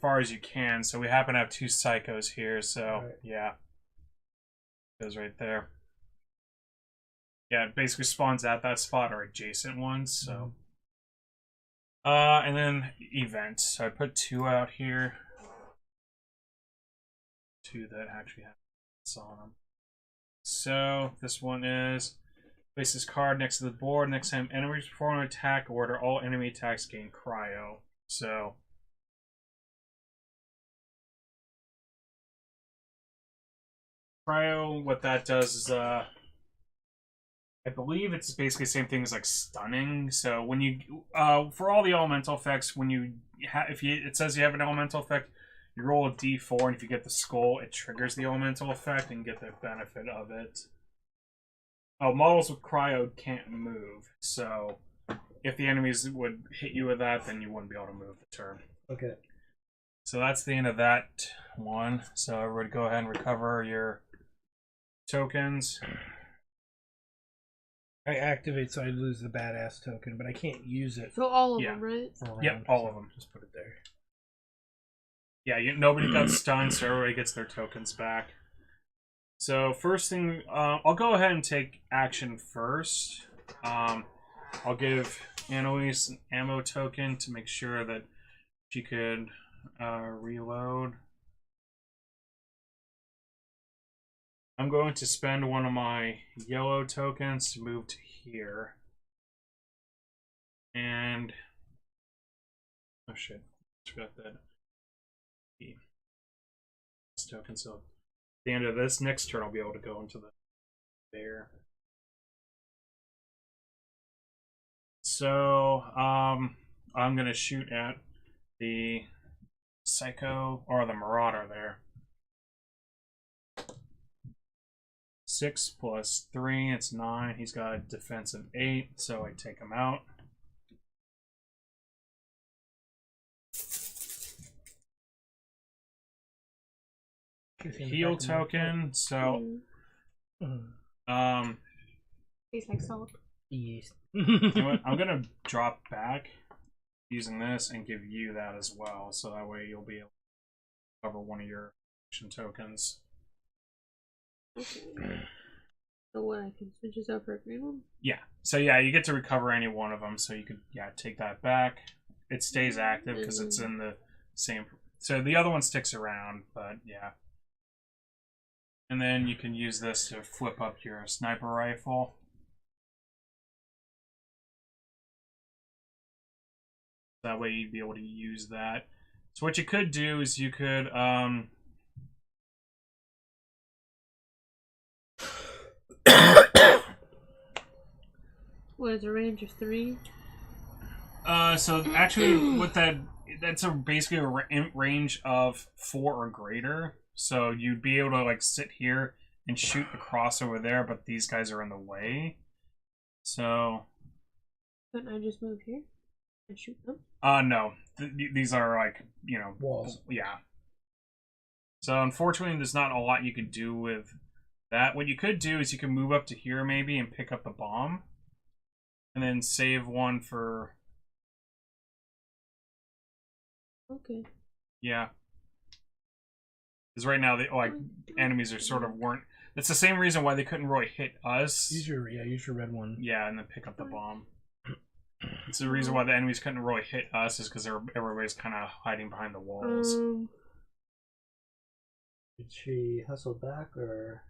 far as you can. So we happen to have 2 Psychos here, so Right. yeah. Goes right there. Yeah, it basically spawns at that spot or adjacent ones, so. And then events. So I put 2 out here. 2 that actually have events on them. So this one is place this card next to the board. Next time enemies perform an attack order, all enemy attacks gain cryo. So cryo, what that does is I believe it's basically the same thing as like stunning. So when you for all the elemental effects, when you it says you have an elemental effect, you roll a d4, and if you get the skull, it triggers the elemental effect and get the benefit of it. Oh, models with cryo can't move, so if the enemies would hit you with that, then you wouldn't be able to move the turn. Okay. So that's the end of that one. So everybody go ahead and recover your tokens. I activate so I lose the badass token, but I can't use it. So all of Yeah. them, right? Yep, all of them. Just put it there. Yeah, nobody got stunned, so everybody gets their tokens back. So first thing, I'll go ahead and take action first. I'll give Annalise an ammo token to make sure that she could reload. I'm going to spend one of my yellow tokens to move to here. And... oh shit, forgot that. This token, so at the end of this next turn I'll be able to go into the there. So I'm gonna shoot at the Psycho or the Marauder there. 6 plus 3, it's 9. He's got a defensive 8, so I take him out. Heal token, so Tastes like salt. Yes. you know what? I'm gonna drop back using this and give you that as well, so that way you'll be able to cover one of your action tokens. Okay. So what, I can switch this out for a green one? Yeah, so yeah, you get to recover any one of them, so you could, yeah, take that back. It stays active because it's in the same... So the other one sticks around, but yeah. And then you can use this to flip up your sniper rifle. That way you'd be able to use that. So what you could do is you could What is a range of 3? so actually with that's basically a range of 4 or greater. So you'd be able to like sit here and shoot across over there, but these guys are in the way. So Couldn't I just move here and shoot them? no. These are like, you know, Walls. Yeah. So unfortunately there's not a lot you could do with that. What you could do is you can move up to here maybe and pick up the bomb. And then save one for... Okay. Yeah. Because right now, enemies are sort of weren't... That's the same reason why they couldn't really hit us. Use your red one. Yeah, and then pick up the bomb. It's the reason why the enemies couldn't really hit us is because everybody's kind of hiding behind the walls. Did she hustle back or?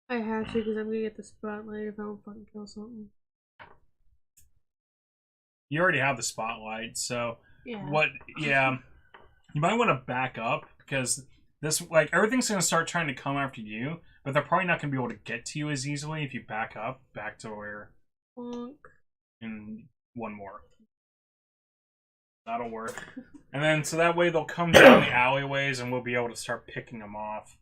I have to because I'm gonna get the spotlight if I don't fucking kill something. You already have the spotlight, so Yeah. Yeah, you might want to back up because this, like, everything's gonna start trying to come after you, but they're probably not gonna be able to get to you as easily if you back to where. Bonk. And one more. That'll work. And then so that way they'll come down the alleyways and we'll be able to start picking them off.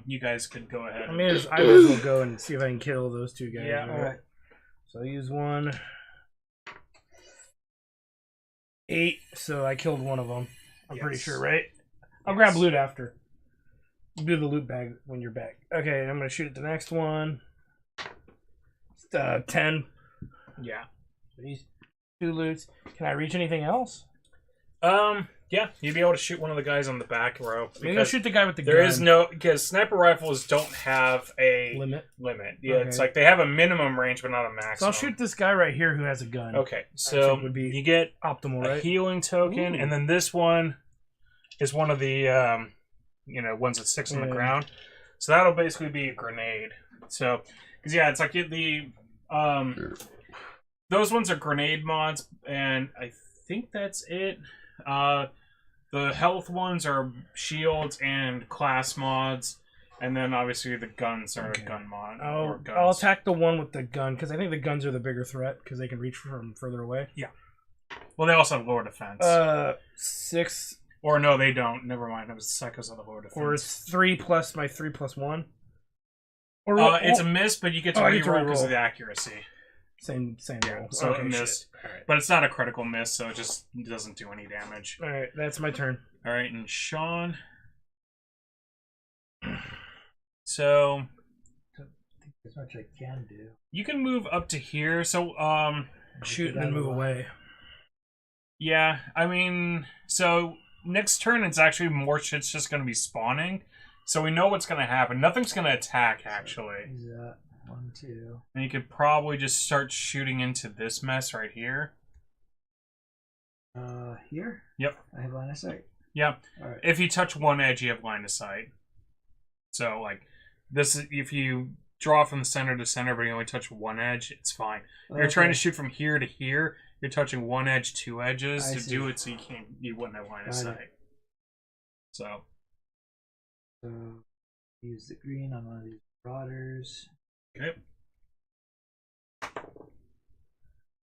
You guys could go ahead. I might as well go and see if I can kill those two guys. Yeah. All right. So I'll use 1. 8. So I killed one of them. I'm pretty Yes. sure, right? I'll grab loot after. Do the loot bag when you're back. Okay, I'm gonna shoot at the next one. 10. Yeah. These 2 loots. Can I reach anything else? Yeah, you'd be able to shoot one of the guys on the back row. Maybe I'll shoot the guy with the gun. There is no, because sniper rifles don't have a limit. Yeah, Okay. it's like they have a minimum range, but not a maximum. So I'll shoot this guy right here who has a gun. Okay, so would be you get optimal, a right? healing token, Ooh. and then this one is one of the ones that sticks on the ground. So that'll basically be a grenade. So, because yeah, it's like those ones are grenade mods, and I think that's it. The health ones are shields and class mods, and then obviously the guns are a gun mod. I'll attack the one with the gun because I think the guns are the bigger threat because they can reach from further away. Yeah. Well, they also have lower defense. 6. Or no, they don't. Never mind. It was the psychos on the lower defense. Or it's 3 plus my 3 plus 1. Or it's a miss, but you get to reroll because of the accuracy. Same Yeah, roll. so Okay, it missed. Alright. But it's not a critical miss, so it just doesn't do any damage. Alright, that's my turn. Alright, and Sean. So As much I can do. you can move up to here. So Shoot and then move away. yeah, I mean, so next turn it's actually more shit's just gonna be spawning. So we know what's gonna happen. Nothing's gonna attack actually. Use that. 1, 2. And you could probably just start shooting into this mess right here. Here? Yep. I have line of sight. Yeah. Alright. If you touch one edge, you have line of sight. So, like, this, if you draw from the center to center, but you only touch one edge, it's fine. If you're trying to shoot from here to here, you're touching one edge, 2 edges I to see. do it, so you wouldn't have line of Got it. sight. So, Use the green on one of these marauders. okay.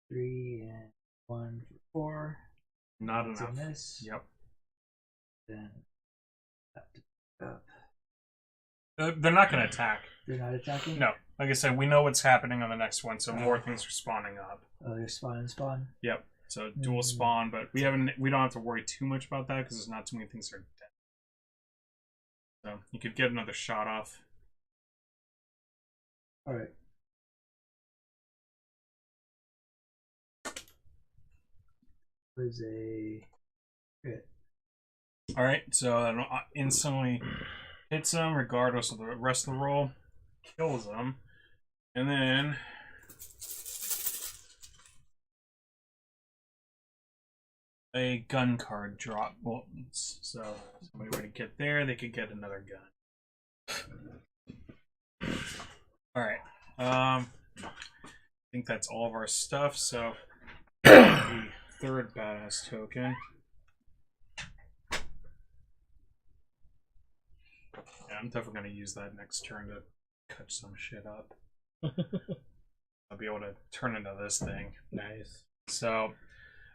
3 and 1 for 4. Not That's a enough. miss. Yep. Then that to pick up. They're not going to attack. They're not attacking? No. Like I said, we know what's happening on the next one, so more things are spawning up. Oh, they're spawn. Yep. So dual spawn, but we don't have to worry too much about that because there's not too many things that are dead. So you could get another shot off. Alright. Was a hit. Alright, so that'll instantly hits them regardless of the rest of the roll. Kills them. And then a gun card drop. Well, so somebody were to get there, they could get another gun. Alright. I think that's all of our stuff, so the third badass token. Yeah, I'm definitely going to use that next turn to cut some shit up. I'll be able to turn into this thing. Nice. So,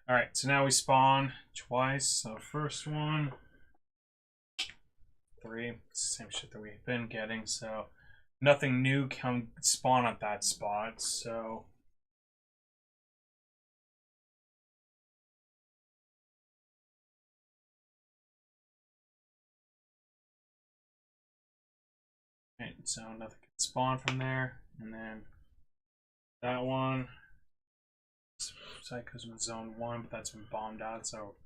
alright, so now we spawn twice. So, first one, 3. It's the same shit that we've been getting, so nothing new can spawn at that spot, so. Right, so nothing can spawn from there, and then that one. Psycho's in zone 1, but that's been bombed out, so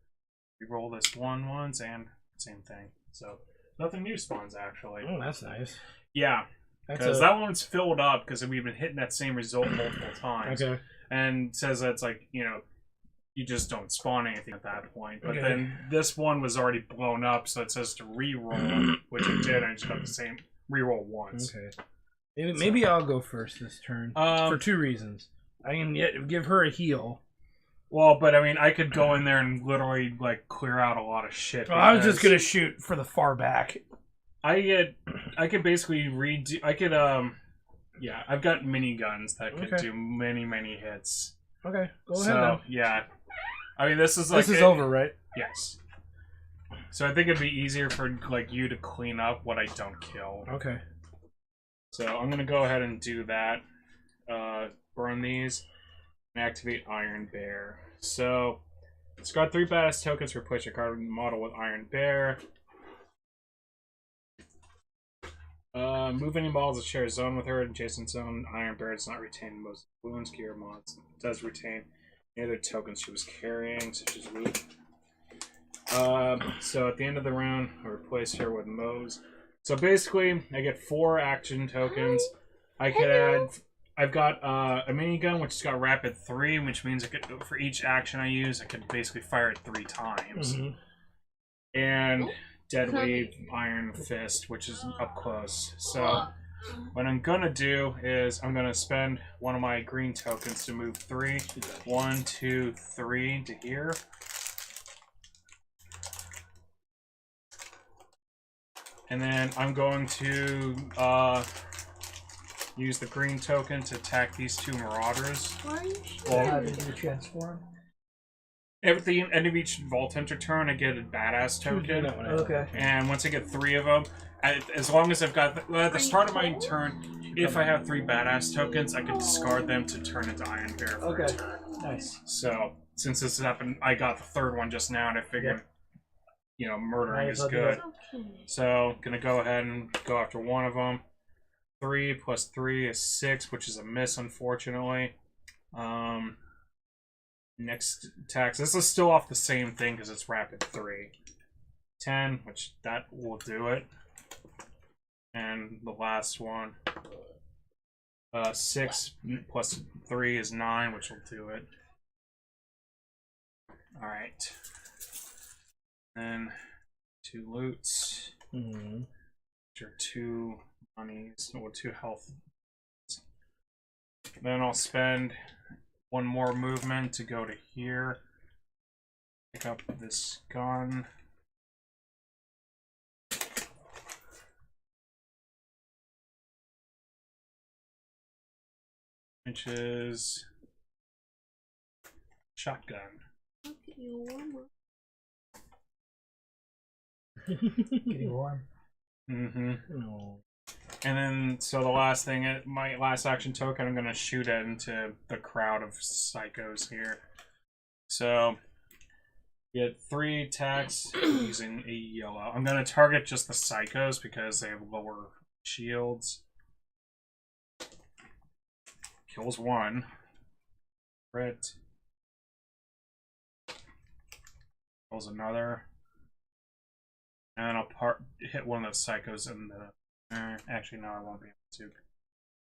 we roll this one once, and same thing. So nothing new spawns actually. Oh, that's nice. Yeah, because that one's filled up because we've been hitting that same result multiple times. Okay. And says that's like, you know, you just don't spawn anything at that point. But then this one was already blown up, so it says to re-roll, which it did, and I just got the same re-roll once. Okay. Maybe I'll go first this turn for 2 reasons. I can give her a heal. Well, but I mean, I could go in there and literally like clear out a lot of shit. Well, I was just gonna shoot for the far back. I could basically redo. I could yeah. I've got miniguns that could do many hits. Okay, go ahead. So Then. yeah, I mean this is like this is over, right? Yes. So I think it'd be easier for like you to clean up what I don't kill. Okay. So I'm gonna go ahead and do that. Burn these and activate Iron Bear. So discard 3 badass tokens. Replace your card model with Iron Bear. Move any models that share a zone with her. In Jason's zone, Iron Bear does not retain most wounds. Gear mods does retain any other tokens she was carrying, such as loot. So at the end of the round, I replace her with Mose. So basically, I get 4 action tokens. I could add. I've got a minigun, which has got rapid 3, which means I could, for each action I use, I could basically fire it 3 times. And Deadly Iron Fist, which is up close. So what I'm gonna do is I'm gonna spend one of my green tokens to move 3. 1, 2, 3 to here. And then I'm going to use the green token to attack these 2 marauders. Why are you How did you transform? At the end of each Vault Hunter turn, I get a badass token. Okay. And once I get 3 of them, as long as I've got... at the start of my turn, if I have 3 badass tokens, I can discard them to turn into Iron Bear for a turn. Nice. So, since this happened, I got the 3rd one just now, and I figured, you know, murdering is good. So, gonna go ahead and go after one of them. 3 plus 3 is 6, which is a miss, unfortunately. Next attacks. This is still off the same thing because it's rapid 3. 10, which that will do it. And the last one. 6 plus 3 is 9, which will do it. Alright. Then 2 loots. Which are 2 monies, or 2 health. Then I'll spend 1 more movement to go to here. Pick up this gun. Which is shotgun. Getting warm. Mm-hmm. No. And then, so the last thing, my last action token, I'm going to shoot it into the crowd of psychos here. So, get 3 attacks using a yellow. I'm going to target just the psychos because they have lower shields. Kills 1. Crit. Kills another. And then I'll hit one of those psychos in the... actually, no, I won't be able to.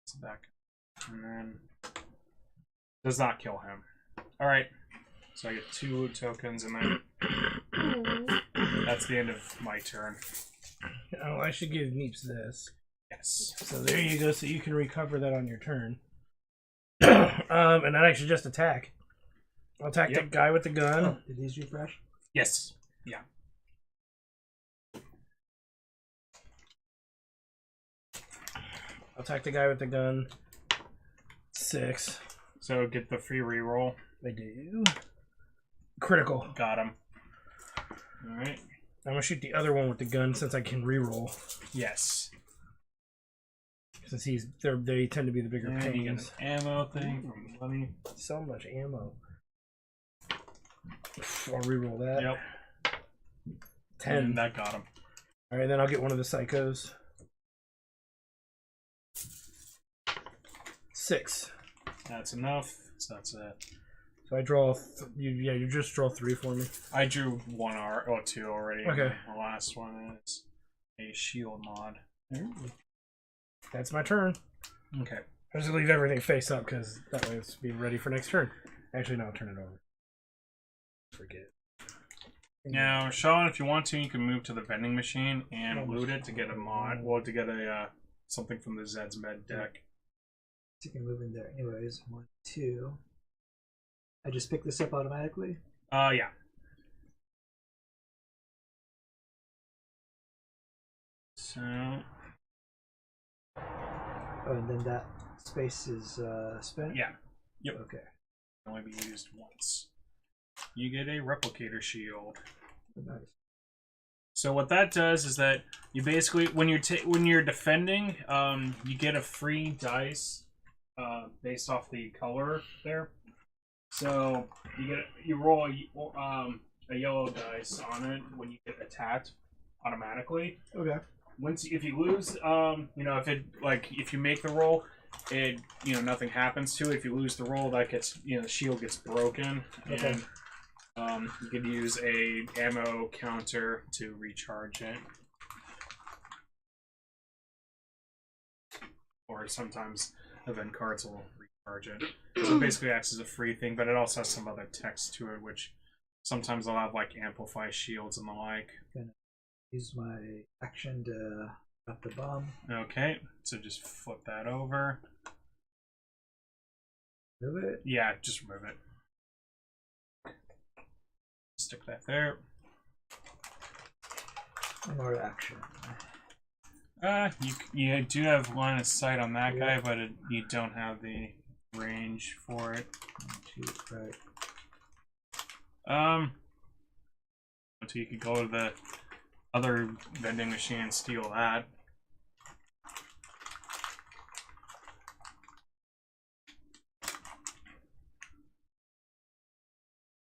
It's back. And then... does not kill him. Alright. So I get 2 tokens, and then... that's the end of my turn. Oh, I should give Neeps this. Yes. So there you go, so you can recover that on your turn. And then I should just attack. I'll attack the guy with the gun. Oh, did these refresh? Yes. Yeah. I'll attack the guy with the gun. 6. So get the free reroll. I do. Critical. Got him. Alright. I'm gonna shoot the other one with the gun since I can reroll. Yes. Since they tend to be the bigger And you get pains. an ammo thing from Money. So much ammo. I'll reroll that. Yep. 10. And that got him. Alright, then I'll get one of the psychos. 6. That's enough. So that's it. So I draw. You just draw 3 for me. I drew 2 already. Okay. The last one is a shield mod. That's my turn. Okay. I just leave everything face up because that way it's be ready for next turn. Actually, no, I'll turn it over. Forget. Now, Sean, if you want to, you can move to the vending machine and loot it to get a mod. Well, to get a something from the Zed's Med deck. You can move in there anyways. 1, 2. I just pick this up automatically. Yeah. So. Oh, and then that space is spent. Yeah. Yep. Okay. Can only be used once. You get a replicator shield. Nice. So what that does is that you basically, when you're defending, you get a free dice based off the color there. So you roll a yellow dice on it when you get attacked automatically. Okay. If you lose, if you make the roll, nothing happens to it. If you lose the roll, that gets the shield gets broken. Okay. And you could use a ammo counter to recharge it. Or sometimes event cards will recharge it. So it basically acts as a free thing, but it also has some other text to it, which sometimes they'll have like amplify shields and the like. Gonna use my action to up the bomb. Okay, so just flip that over. Move it. Yeah, just remove it. Stick that there. One more action. You do have line of sight on that guy, but you don't have the range for it. Right. So you could go to the other vending machine and steal that.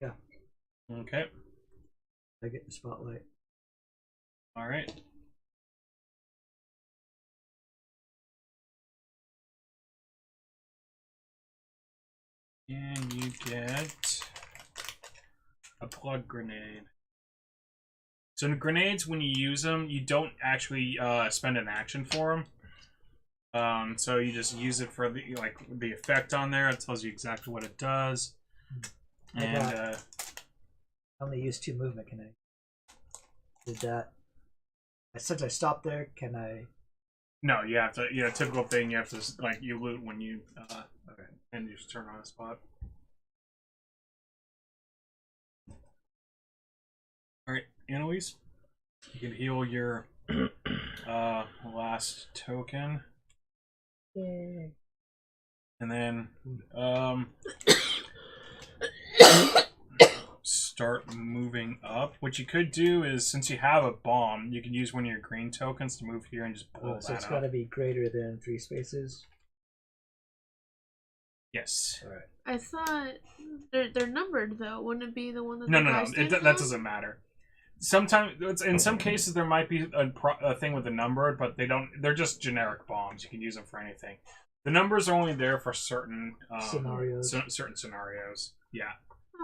Yeah. Okay. I get the spotlight. All right. And you get a plug grenade. So grenades, when you use them, you don't actually spend an action for them. So you just use it for the effect on there. It tells you exactly what it does. And I only use 2 movement. Can I? Did that? Since I stopped there, can I? no, you have to. Typical thing. You have to you loot when you and you just turn on a spot. All right, Annalise, you can heal your last token. Yay. And then start moving up. What you could do is, since you have a bomb, you can use one of your green tokens to move here and just blow So that it's up. got to be greater than 3 spaces. Yes. All right. I thought they're numbered though. Wouldn't it be the one that No, the no, guy no. stands That on? doesn't matter. Sometimes, in some cases, there might be a thing with the numbered, but they don't. They're just generic bombs. You can use them for anything. The numbers are only there for certain Scenarios. Certain scenarios. Yeah.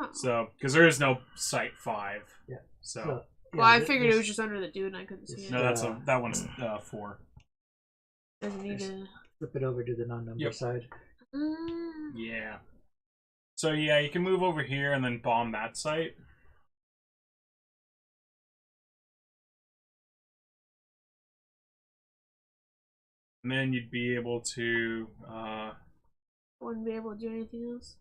Oh. So, because there is no site 5. Yeah. So, Well, I figured it was just under the dude and I couldn't see no, it. that one's 4. Doesn't need to. Flip it over to the non-number Yep. side. Yeah. So yeah, you can move over here and then bomb that site. And then you'd be able to Wouldn't be able to do anything else.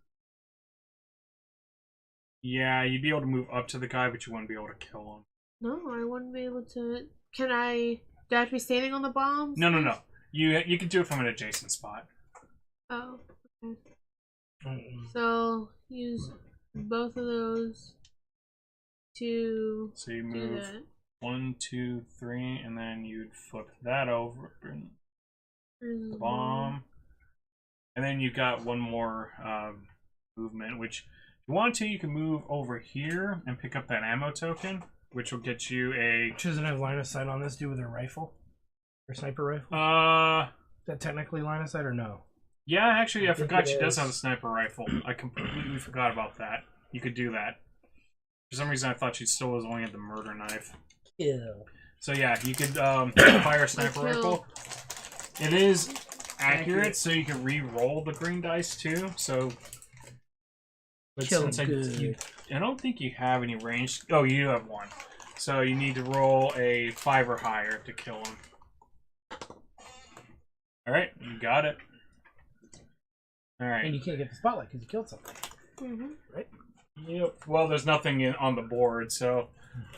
yeah, you'd be able to move up to the guy, but you wouldn't be able to kill him. No, I wouldn't be able to. Can I? Do I have to be standing on the bombs? No, no, no. You can do it from an adjacent spot. Oh. Okay. So use both of those to So you do move that. 1, 2, 3, and then you'd flip that over, There's the bomb, and then you got one more movement. Which, if you want to, you can move over here and pick up that ammo token, which will get you a. Which doesn't have line of sight on this, do with a rifle? Or sniper rifle? Is that technically line of sight or no? Yeah, actually, I think forgot it she does is. have a sniper rifle. I completely forgot about that. You could do that. For some reason, I thought she still was only at the murder knife. Ew. So yeah, you could fire a sniper Kill. rifle. It is accurate, so you can re-roll the green dice too. So, but Kill since good. I don't think you have any range. Oh, you do have one. So you need to roll a 5 or higher to kill him. All right, you got it. All right. And you can't get the spotlight because you killed something. Mhm. Yep. Well, there's nothing on the board, so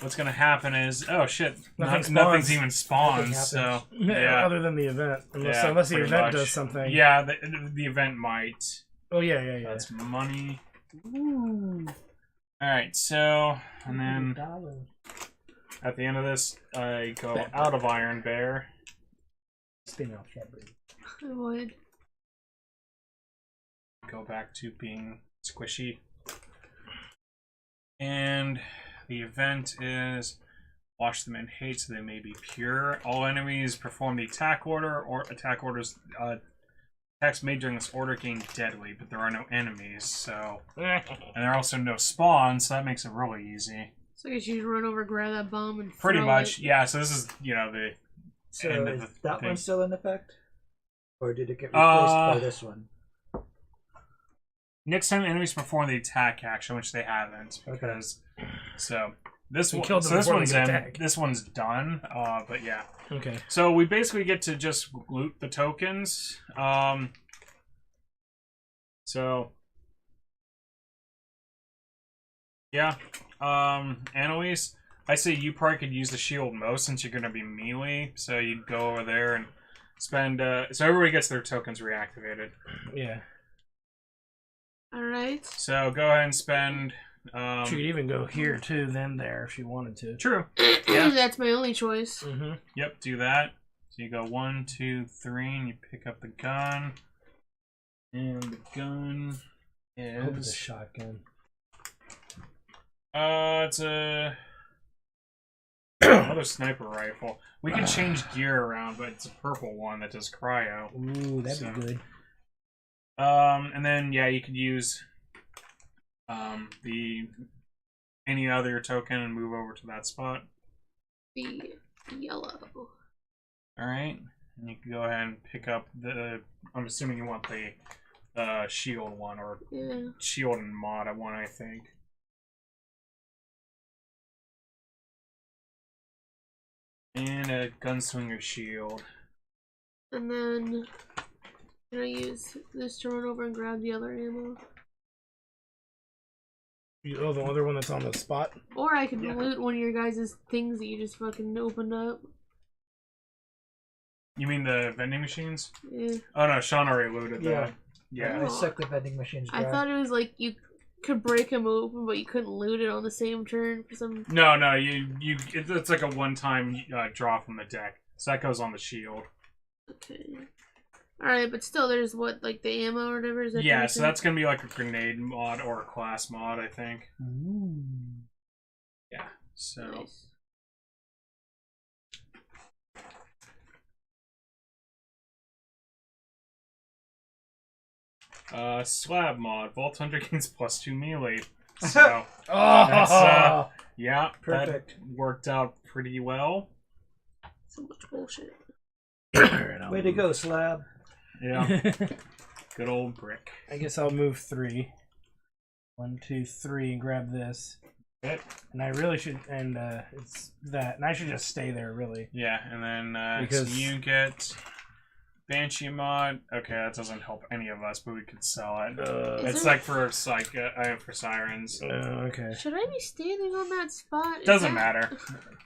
what's gonna happen is, oh shit, Nothing spawns. nothing's even spawned. Nothing So happens. yeah, Other than the event. Unless, Yeah, unless the pretty event much. does something. yeah, the event might. Oh, yeah. That's money. Ooh. All right, so and then at the end of this, I go out of Iron Bear. Spin off Shepherd. I would. Go back to being squishy. And the event is wash them in hate so they may be pure. All enemies perform the attack order or attack orders. Attacks made during this order gain deadly, but there are no enemies, so. And there are also no spawns, so that makes it really easy. So I guess you just run over, grab that bomb, and Pretty throw much, it. yeah, so this is, the So end of is the that thing. one still in effect? Or did it get replaced by this one? Next time enemies perform the attack action, which they haven't, because so this We one, killed them so this before they one's could in, attack. this one's done. But yeah, Okay. so we basically get to just loot the tokens. So yeah, Annalise, I say you probably could use the shield most since you're gonna be melee. So you'd go over there and spend. So everybody gets their tokens reactivated. Yeah. Alright. So go ahead and spend. She could even go here, too, then there, if she wanted to. True. Yeah. That's my only choice. Mm-hmm. Yep, do that. So you go 1, 2, 3, and you pick up the gun. And the gun I hope it's a is shotgun. it's another sniper rifle. We can change gear around, but it's a purple one that does cryo. Ooh, that'd So- be good. And then yeah, you could use the any other token and move over to that spot. The yellow. All right, and you can go ahead and pick up the. I'm assuming you want the shield one or Yeah. shield and mod one, I think. And a gunslinger shield. And then can I use this to run over and grab the other ammo? Oh, the other one that's on the spot? Or I could Yeah. loot one of your guys' things that you just fucking opened up. You mean the vending machines? Yeah. Oh no, Sean already looted Yeah. that. Yeah. I sucked the vending machines dry. I thought it was like you could break him open, but you couldn't loot it on the same turn for some. No, it's like a one-time draw from the deck, so that goes on the shield. Okay. All right, but still, there's like the ammo or whatever. Is that Yeah, so that's gonna be like a grenade mod or a class mod, I think. Ooh. Yeah. So. Nice. Slab mod. Vault Hunter gains +2 melee. So Oh, yeah, Perfect. that worked out pretty well. So much bullshit. Way to go, Slab. Yeah. Good old brick. I guess I'll move 3. 1, 2, 3, and grab this. Okay. And I really should, and it's that, and I should just stay there, really. Yeah, and then Because- so you get Banshee mod. Okay, that doesn't help any of us, but we could sell it. Is It's there- like for for sirens. Okay. Should I be standing on that spot? Is Doesn't that- matter.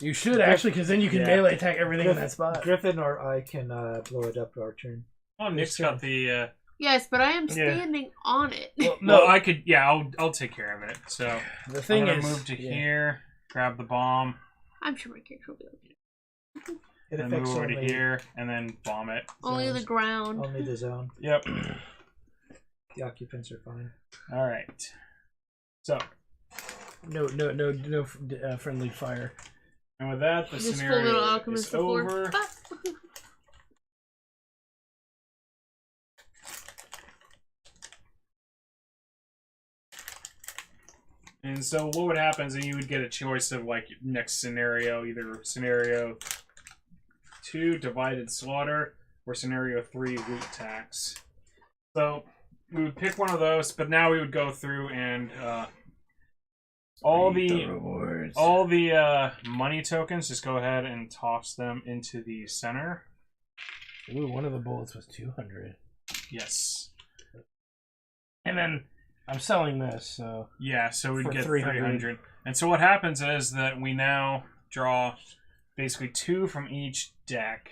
You should actually, because then you can Yeah. melee attack everything in that spot. Griffin or I can blow it up our turn. Oh, Nick's got the. Yes, but I am Yeah. standing on it. Well, No, no, I could. Yeah, I'll take care of it. So the I'm thing gonna is, move to yeah. here, grab the bomb, I'm sure my character will be okay. It and move affects over to only, here, and then bomb it. Only the zones. ground. Only the zone. Yep. The occupants are fine. All right. So, No friendly fire. and with that, the Just full scenario little is alchemist before. over. Ah. And so what would happen is that you would get a choice of like next scenario, either scenario 2, divided slaughter, or scenario 3, loot tax. So we would pick one of those, but now we would go through and all the rewards. money tokens, just go ahead and toss them into the center. Ooh, one of the bullets was 200. Yes. And then I'm selling this, so Yeah, so we'd For get 300. 300. And so what happens is that we now draw basically 2 from each deck.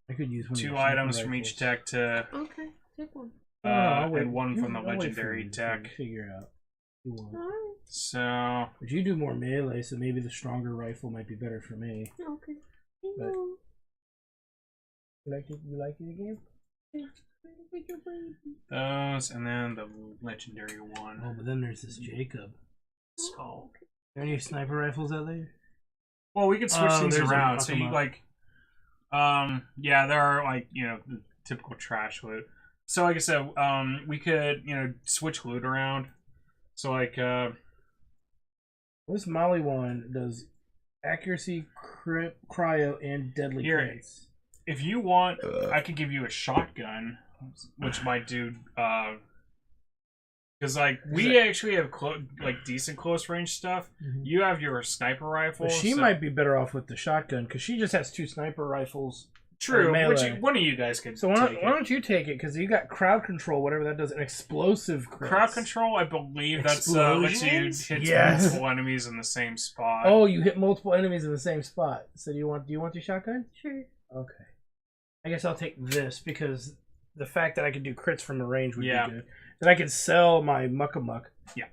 I could use one. of 2 your items sniper from each rifles. deck to, Okay, take one. No, I'll wait. and 1 from the I'll wait for legendary you to deck. Figure out. You want. Alright, So, But you do more melee, so maybe the stronger rifle might be better for me. okay. But- You like it again? those, and then the legendary one. Oh, but then there's this Jacob. Skull. Are there any sniper rifles out there? Well, we could switch Oh, things there's a around. So you Akuma. like, yeah, there are like the typical trash loot. So like I said, we could switch loot around. So like, This Molly one does accuracy, cryo, and deadly Here. crits. if you want, I could give you a shotgun, which might do. Because like we actually have like decent close range stuff. Mhm. You have your sniper rifle. Well, she so- might be better off with the shotgun because she just has 2 sniper rifles. True. Which melee. one of you guys could? So why take it. don't you take it? Because you got crowd control, whatever that does, an explosive crits. Crowd control, I believe that's lets you Explosions? hit Yes. multiple enemies in the same spot. Oh, you hit multiple enemies in the same spot. So do you want the shotgun? Sure. Okay. I guess I'll take this because the fact that I can do crits from a range would Yeah. be good. Then I could sell my muckamuck. Yeah.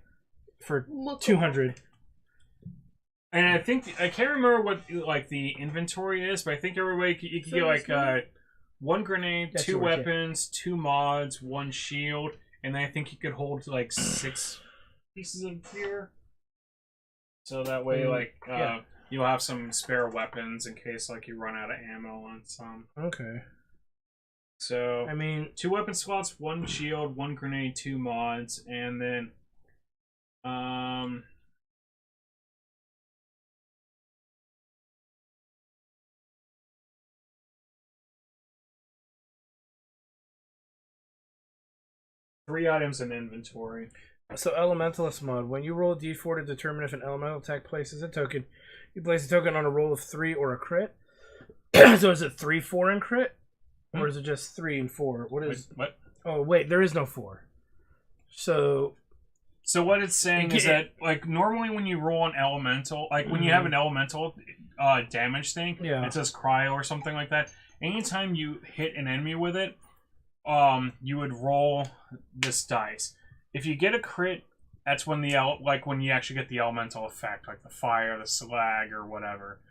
For Muck- 200. And I think I can't remember what like the inventory is, but I think everybody you can get like 1 grenade, That's 2 yours, yeah. weapons, 2 mods, 1 shield, and then I think you could hold like 6 pieces of gear. So that way, like yeah. you'll have some spare weapons in case like you run out of ammo on some. Okay. So I mean, 2 weapon slots, 1 shield, 1 grenade, 2 mods, and then 3 items in inventory. so Elementalist mod. When you roll a d4 to determine if an elemental attack places a token, you place a token on a roll of 3 or a crit. So is it 3, 4, and crit? Or is it just 3 and 4? What is... What? Oh, wait, there is no 4. So... So what it's saying is that, like, normally when you roll an elemental, like when you have an elemental damage thing, Yeah. it says cryo or something like that. Anytime you hit an enemy with it, you would roll this dice. if you get a crit, that's when when you actually get the elemental effect, like the fire, the slag, or whatever.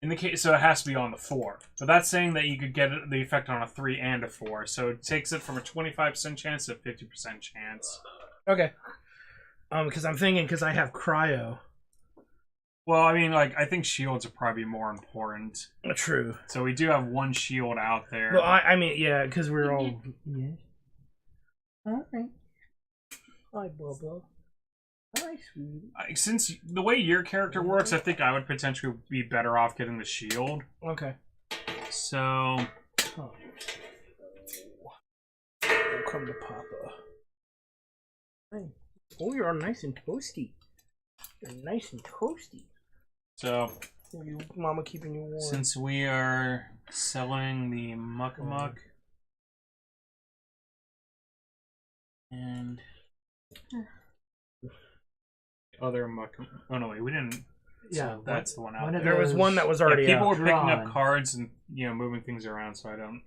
In the case, so it has to be on the 4. But that's saying that you could get the effect on a 3 and a 4. So it takes it from a 25% chance to a 50% chance. Okay. Because I'm thinking, because I have cryo. Well, I mean, like, I think shields are probably more important. True. So we do have one shield out there. Well, I mean, yeah, because we're all... Yeah. Alright. Hi, Bubba. Hi, sweetie. Since the way your character works, I think I would potentially be better off getting the shield. Okay. So... Oh. Welcome to Papa. Hey. Oh, you're all nice and toasty. You're nice and toasty. So... You, Mama keeping you warm. Since we are selling the muck and other muck. Oh no, wait, we didn't. Yeah, so that's the one out one there. of There was one that was already People out. were picking up Drawn. cards and moving things around, so I don't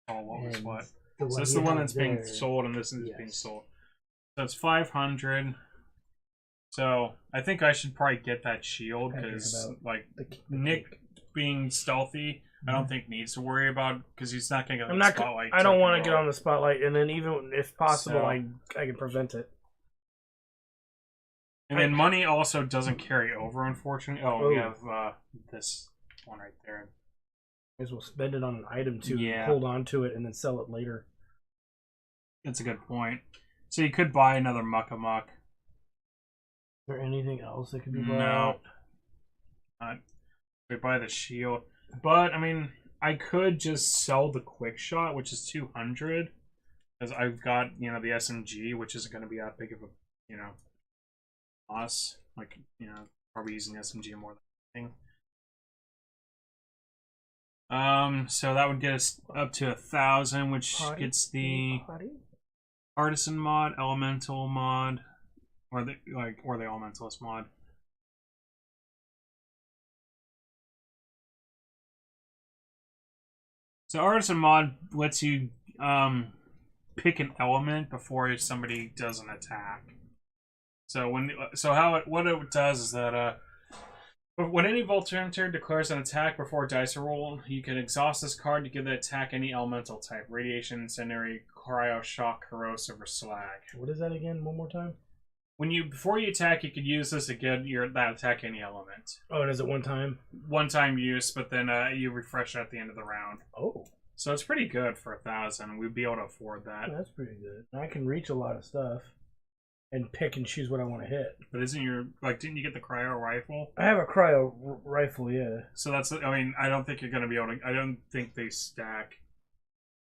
know what was And what. the So this is you the one have that's being there- sold, and this is Yes. being sold. So it's 500. So I think I should probably get that shield I think because, about like, The Nick being stealthy, I don't think needs to worry about because he's not gonna get I'm the not. spotlight. I don't taken want to get off. on the spotlight, and then even if possible, So- I can prevent it. And then money also doesn't carry over, unfortunately. Oh, we have this one right there. May as well spend it on an item to Yeah. hold on to it and then sell it later. That's a good point. So you could buy another muck. Is there anything else that could be No. bought? We buy the shield. But, I mean, I could just sell the quick shot, which is 200. Because I've got, the SMG, which isn't going to be that big of a, loss. Like, probably using SMG more than anything. So that would get us up to 1,000, which Potty? gets the Potty? Artisan mod, Elemental mod, or the Elementalist mod. So Artisan mod lets you pick an element before somebody does an attack. So what it does is that when any Vault Hunter declares an attack before dice are rolled, you can exhaust this card to give the attack any elemental type: radiation, incendiary, cryo, shock, corrosive, or slag. What is that again? One more time. Before you attack, you could use this to give that attack any element. Oh, and is it one time? One-time use, but then you refresh it at the end of the round. Oh, So it's pretty good for 1,000. We'd be able to afford that. that's pretty good. I can reach a lot of stuff and pick and choose what I want to hit. But didn't you get the cryo rifle? I have a cryo rifle, yeah. So I don't think you're going to be able to, I don't think they stack.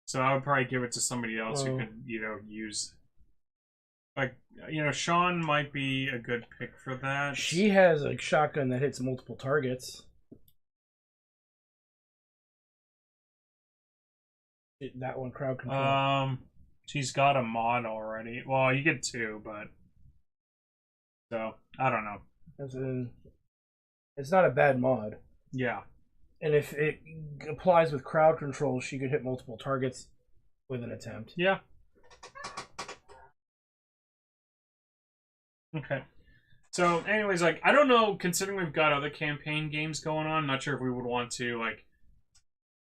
So I would probably give it to somebody else who could, use, Sean might be a good pick for that. She has a shotgun that hits multiple targets. That one, crowd control. She's got a mod already. Well, you get 2, but so I don't know. It's not a bad mod. Yeah. And if it applies with crowd control, she could hit multiple targets with an attempt. Yeah. Okay. So, anyways, I don't know, considering we've got other campaign games going on, I'm not sure if we would want to,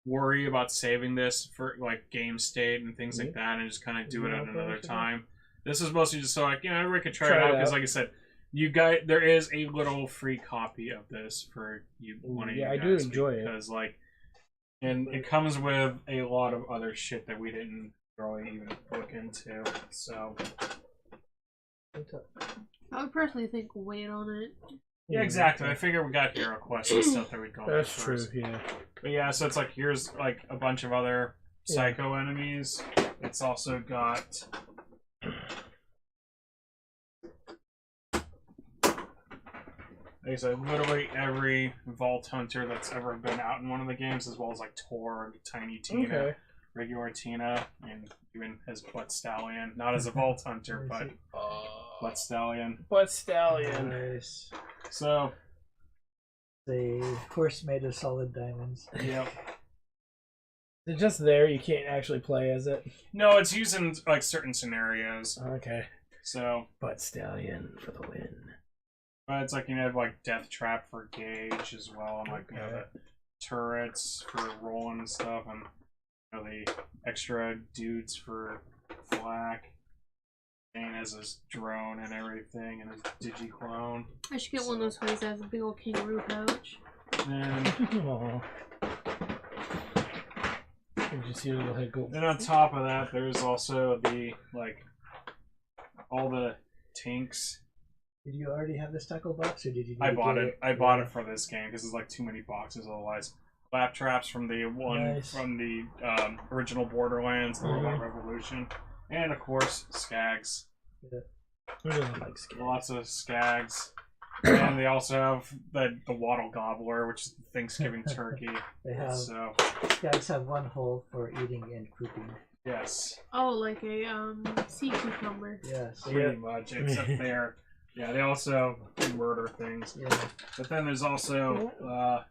worry about saving this for, game state and things like that and just kind of do it at another time. This is mostly just so, everybody could try it out, because, like I said, there is a little free copy of this for you. One of you guys, I do enjoy it. Because, and it comes with a lot of other shit that we didn't really even look into, so... I would personally think wait on it. Yeah, exactly. I figure we got hero quests and stuff that we'd go over That's true, first. yeah. But yeah, so it's here's a bunch of other psycho enemies. It's also got like I said, literally every Vault Hunter that's ever been out in one of the games, as well as Tor, Tiny Tina, regular Tina, and even his Butt Stallion. Not as a Vault Hunter, but Butt Stallion. Butt Stallion. Nice. So The horse made of solid diamonds. yep. Is it just there? You can't actually play as it? No, it's used in certain scenarios. Okay. So, Butt Stallion for the win. but it's like you have like Death Trap for Gauge as well, and like the turrets for rolling and stuff, and the extra dudes for Flak. Bane has his drone and everything, and his Digiclone. I should get one of those hoodies that has a big old kangaroo pouch. And Aww. Did you see a little head go? then on top of that, there's also the all the tanks. Did you already have this tackle box, or did you? I bought it. I bought it for this game because there's like too many boxes otherwise. Lap traps from the from the original Borderlands, the Robot Revolution, and of course Skags. Who doesn't like Skags? Lots of Skags, and they also have the Wattle Gobbler, which is the Thanksgiving turkey. They have. So Skags have one hole for eating and pooping. yes, Oh, like a sea cucumber. Yes. pretty much. Except they're they also murder things. Yeah. But then there's also the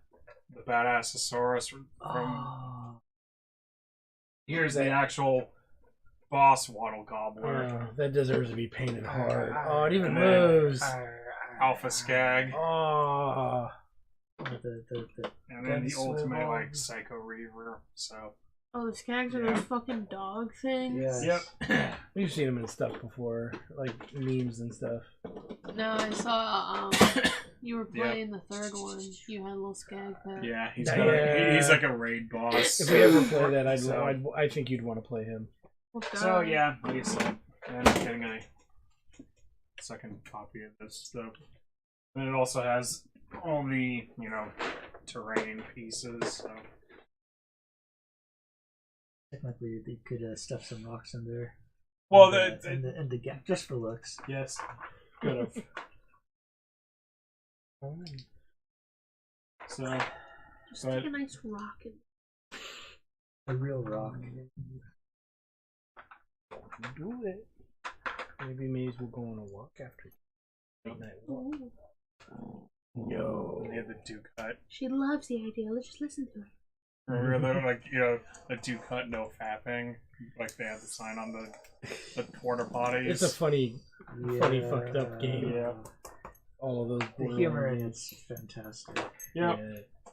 Badassosaurus from. Oh. Here's the actual boss Wattle Gobbler. That deserves to be painted hard. Oh, it even And then- moves. Alpha Skag. Oh. And then the Gun ultimate Sword. Psycho Reaver. So Oh, the Skags are those fucking dog things? Yes. yep. We've seen them in stuff before, like memes and stuff. No, I saw you were playing the third one. You had a little Skag pet. Yeah, he's Yeah. he's like a raid boss. If we ever play that, So- I think you'd want to play him. Well, So duh. yeah, like I said, and I'm getting a second copy of this stuff. And it also has all the terrain pieces. So. Technically, they could stuff some rocks in there. Well, in the gap, just for looks. yes, could have. So, Just but take a nice rock and A real rock. Do it. Maybe Maze will go on a walk after midnight walk. Ooh. Yo. they have the Duke Hut. She loves the idea. Let's just listen to her. Remember, the Duke Hut no fapping. Like they had the sign on the porta potties. It's a funny fucked up game. Yeah. All of those. The humor in it's fantastic. Yep.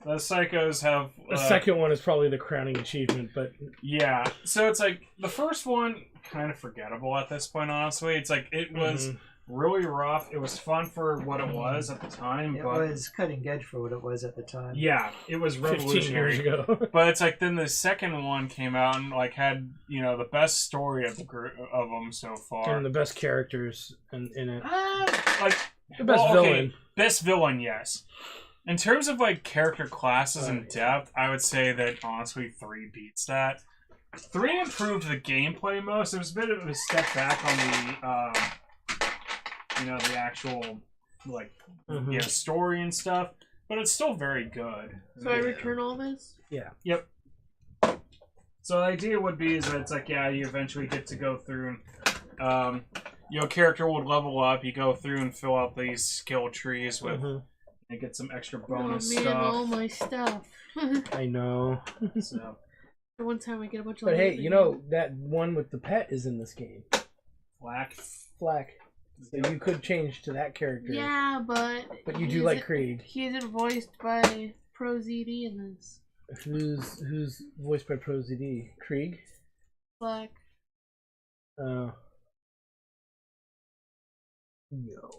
The Psychos have. The second one is probably the crowning achievement, but Yeah. So it's like the first one, kind of forgettable at this point. Honestly, it's like it was really rough. It was fun for what it was at the time, It but was cutting edge for what it was at the time. yeah, it was 15 years revolutionary. ago. But it's like then the second one came out and like had the best story of them so far. And the best characters in it. Like The best villain. Best villain, yes. In terms of like character classes and depth, I would say that honestly 3 beats that. 3 improved the gameplay most. It was a bit of a step back on the actual like story and stuff, but it's still very good. So I return all this? Yep. So the idea would be is that it's like you eventually get to go through and your character would level up. You go through and fill out these skill trees with and get some extra bonus Oh man, stuff. all my stuff. I know. So For one time I get a bunch of But hey, levels again. that one with the pet is in this game. Flack. So you could change to that character. Yeah, but But you do he like isn't- Krieg. He isn't voiced by Pro ZD in this. Who's voiced by Pro ZD? Krieg? Black. Oh. Yo.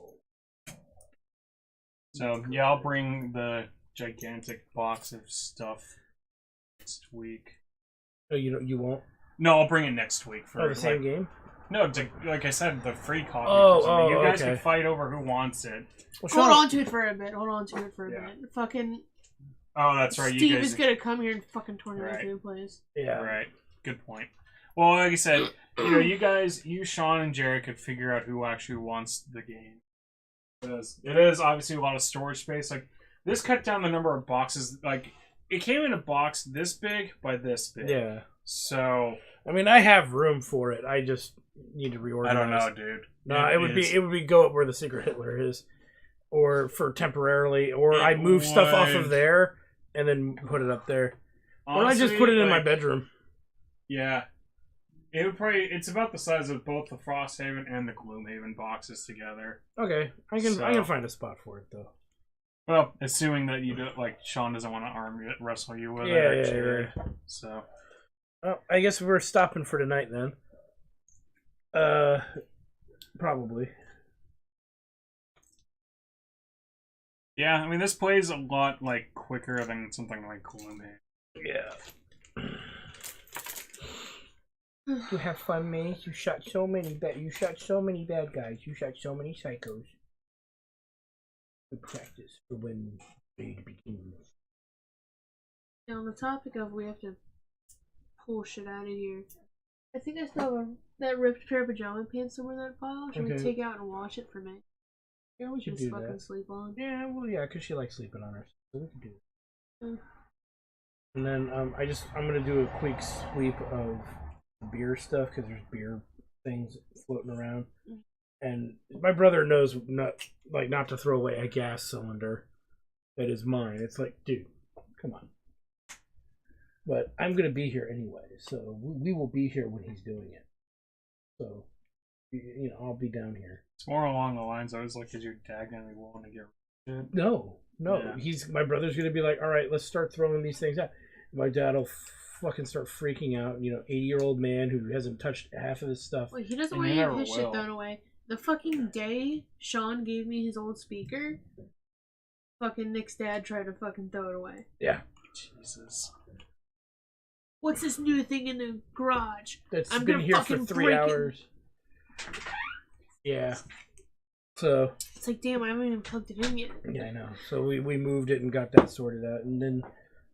So I'll bring the gigantic box of stuff next week. Oh, you won't? No, I'll bring it next week for The same game? No, like I said, the free copy. Oh, you guys okay. can fight over who wants it. Hold on to it for a bit. Yeah. Fucking Oh, that's right. Steve you guys is gonna come here and fucking tornado Right. gameplays. Yeah. Right. Good point. Well, like I said, you guys, Sean, and Jerry could figure out who actually wants the game. Because it is obviously a lot of storage space. Like this cut down the number of boxes. Like it came in a box this big by this big. Yeah. So I mean, I have room for it. I just need to I reorganize. don't know, dude. No, it would be go up where the secret Hitler is, or for temporarily, or I move stuff off of there and then put it up there, or I just Honestly, put it in my like, bedroom. Yeah. It would probably. It's about the size of both the Frosthaven and the Gloomhaven boxes together. Okay, I can find a spot for it though. Well, assuming that you don't, like Sean doesn't want to wrestle you with Yeah, it. yeah. So. Well, I guess we're stopping for tonight then. Probably. Yeah, I mean this plays a lot like quicker than something like Gloomhaven. Yeah. You have fun, man. You shot so many bad guys. You shot so many psychos. Good practice for when raid begins. Now, on the topic of we have to pull shit out of here, I think I still have that ripped pair of pajama pants somewhere in that pile. Should we take out and wash it for me? Yeah, we should Just do fucking that. sleep on. Yeah, well, yeah, because she likes sleeping on her. So we can do it. Mm. And then I'm gonna do a quick sweep of beer stuff because there's beer things floating around. And my brother knows not to throw away a gas cylinder that is mine. It's like, dude, come on. But I'm gonna be here anyway, so we will be here when he's doing it. So, you know, I'll be down here. It's more along the lines. I was like, is your dad gonna be willing to get rid of it? No. Yeah. My brother's gonna be like, all right, let's start throwing these things out. My dad'll fucking start freaking out. You know, 80-year-old man who hasn't touched half of his stuff. Well, he doesn't And want you to never get his shit will. thrown away. The fucking day Sean gave me his old speaker, fucking Nick's dad tried to fucking throw it away. Yeah. Jesus. What's this new thing in the garage? That's I'm been gonna here for fucking 3 break it. hours. Yeah. So. It's like, damn, I haven't even plugged it in yet. Yeah, I know. So we moved it and got that sorted out, and then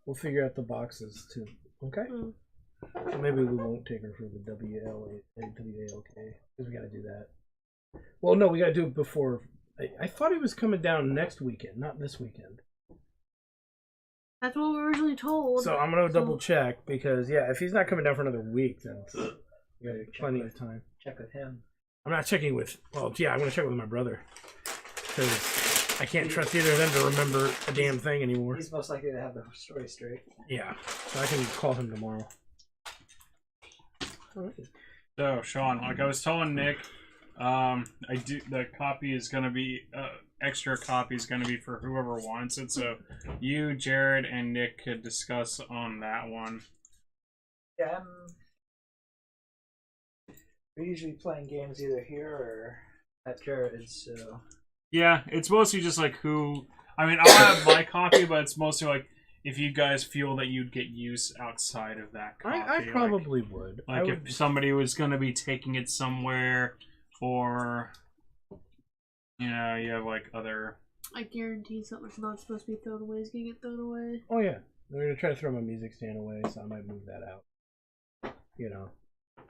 we'll figure out the boxes too. Okay. Mm. So maybe we won't take her for the WALK because we got to do that. Well, no, we got to do it before. I thought he was coming down next weekend, not this weekend. That's what we were originally told. So I'm gonna double check because yeah, if he's not coming down for another week, then we got plenty of time. Check with him. I'm not checking with. Well, yeah, I'm gonna check with my brother because I can't trust either of them to remember a damn thing anymore. He's most likely to have the story straight. Yeah, so I can call him tomorrow. All right. So, Sean, like I was telling Nick, the copy is gonna be extra copy is gonna be for whoever wants it. So, you, Jared, and Nick could discuss on that one. Yeah, we're usually playing games either here or at Jared's, so... Yeah, it's mostly just like who. I mean, I'll have my copy, but it's mostly like if you guys feel that you'd get use outside of that copy. I probably would. Like if somebody was going to be taking it somewhere, or you know, you have like other. I guarantee something that's not supposed to be thrown away is gonna get thrown away. Oh yeah, they're gonna try to throw my music stand away, so I might move that out. You know,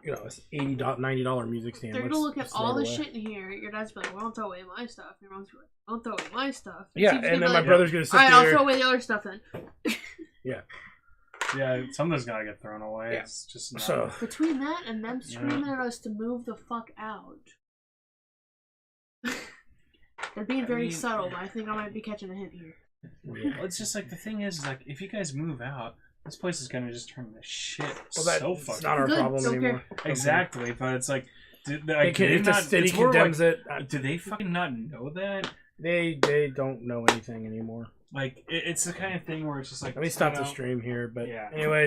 it's $90 music stand. They're gonna look at let's throw all it the away. shit in here. Your dad's be like, "Well, don't throw away my stuff." Your mom's be like, "Don't throw away my stuff." Yeah, Steve's and gonna then be my like, brother's gonna sit all right, there. I'll throw away the other stuff then. Yeah, something's got to get thrown away. Yeah. It's just not... So Between that and them screaming at us to move the fuck out, they're being very subtle. But I think I might be catching a hint here. Well, it's just like the thing is like if you guys move out, this place is gonna just turn to shit. well, that's so fucking not our Good, problem don't anymore. exactly. But it's like, If the city it's more condemns like, it, do they fucking not know that? they don't know anything anymore. Like it's the kind of thing where it's just like Let me stop you the know, stream here, but Yeah. anyway.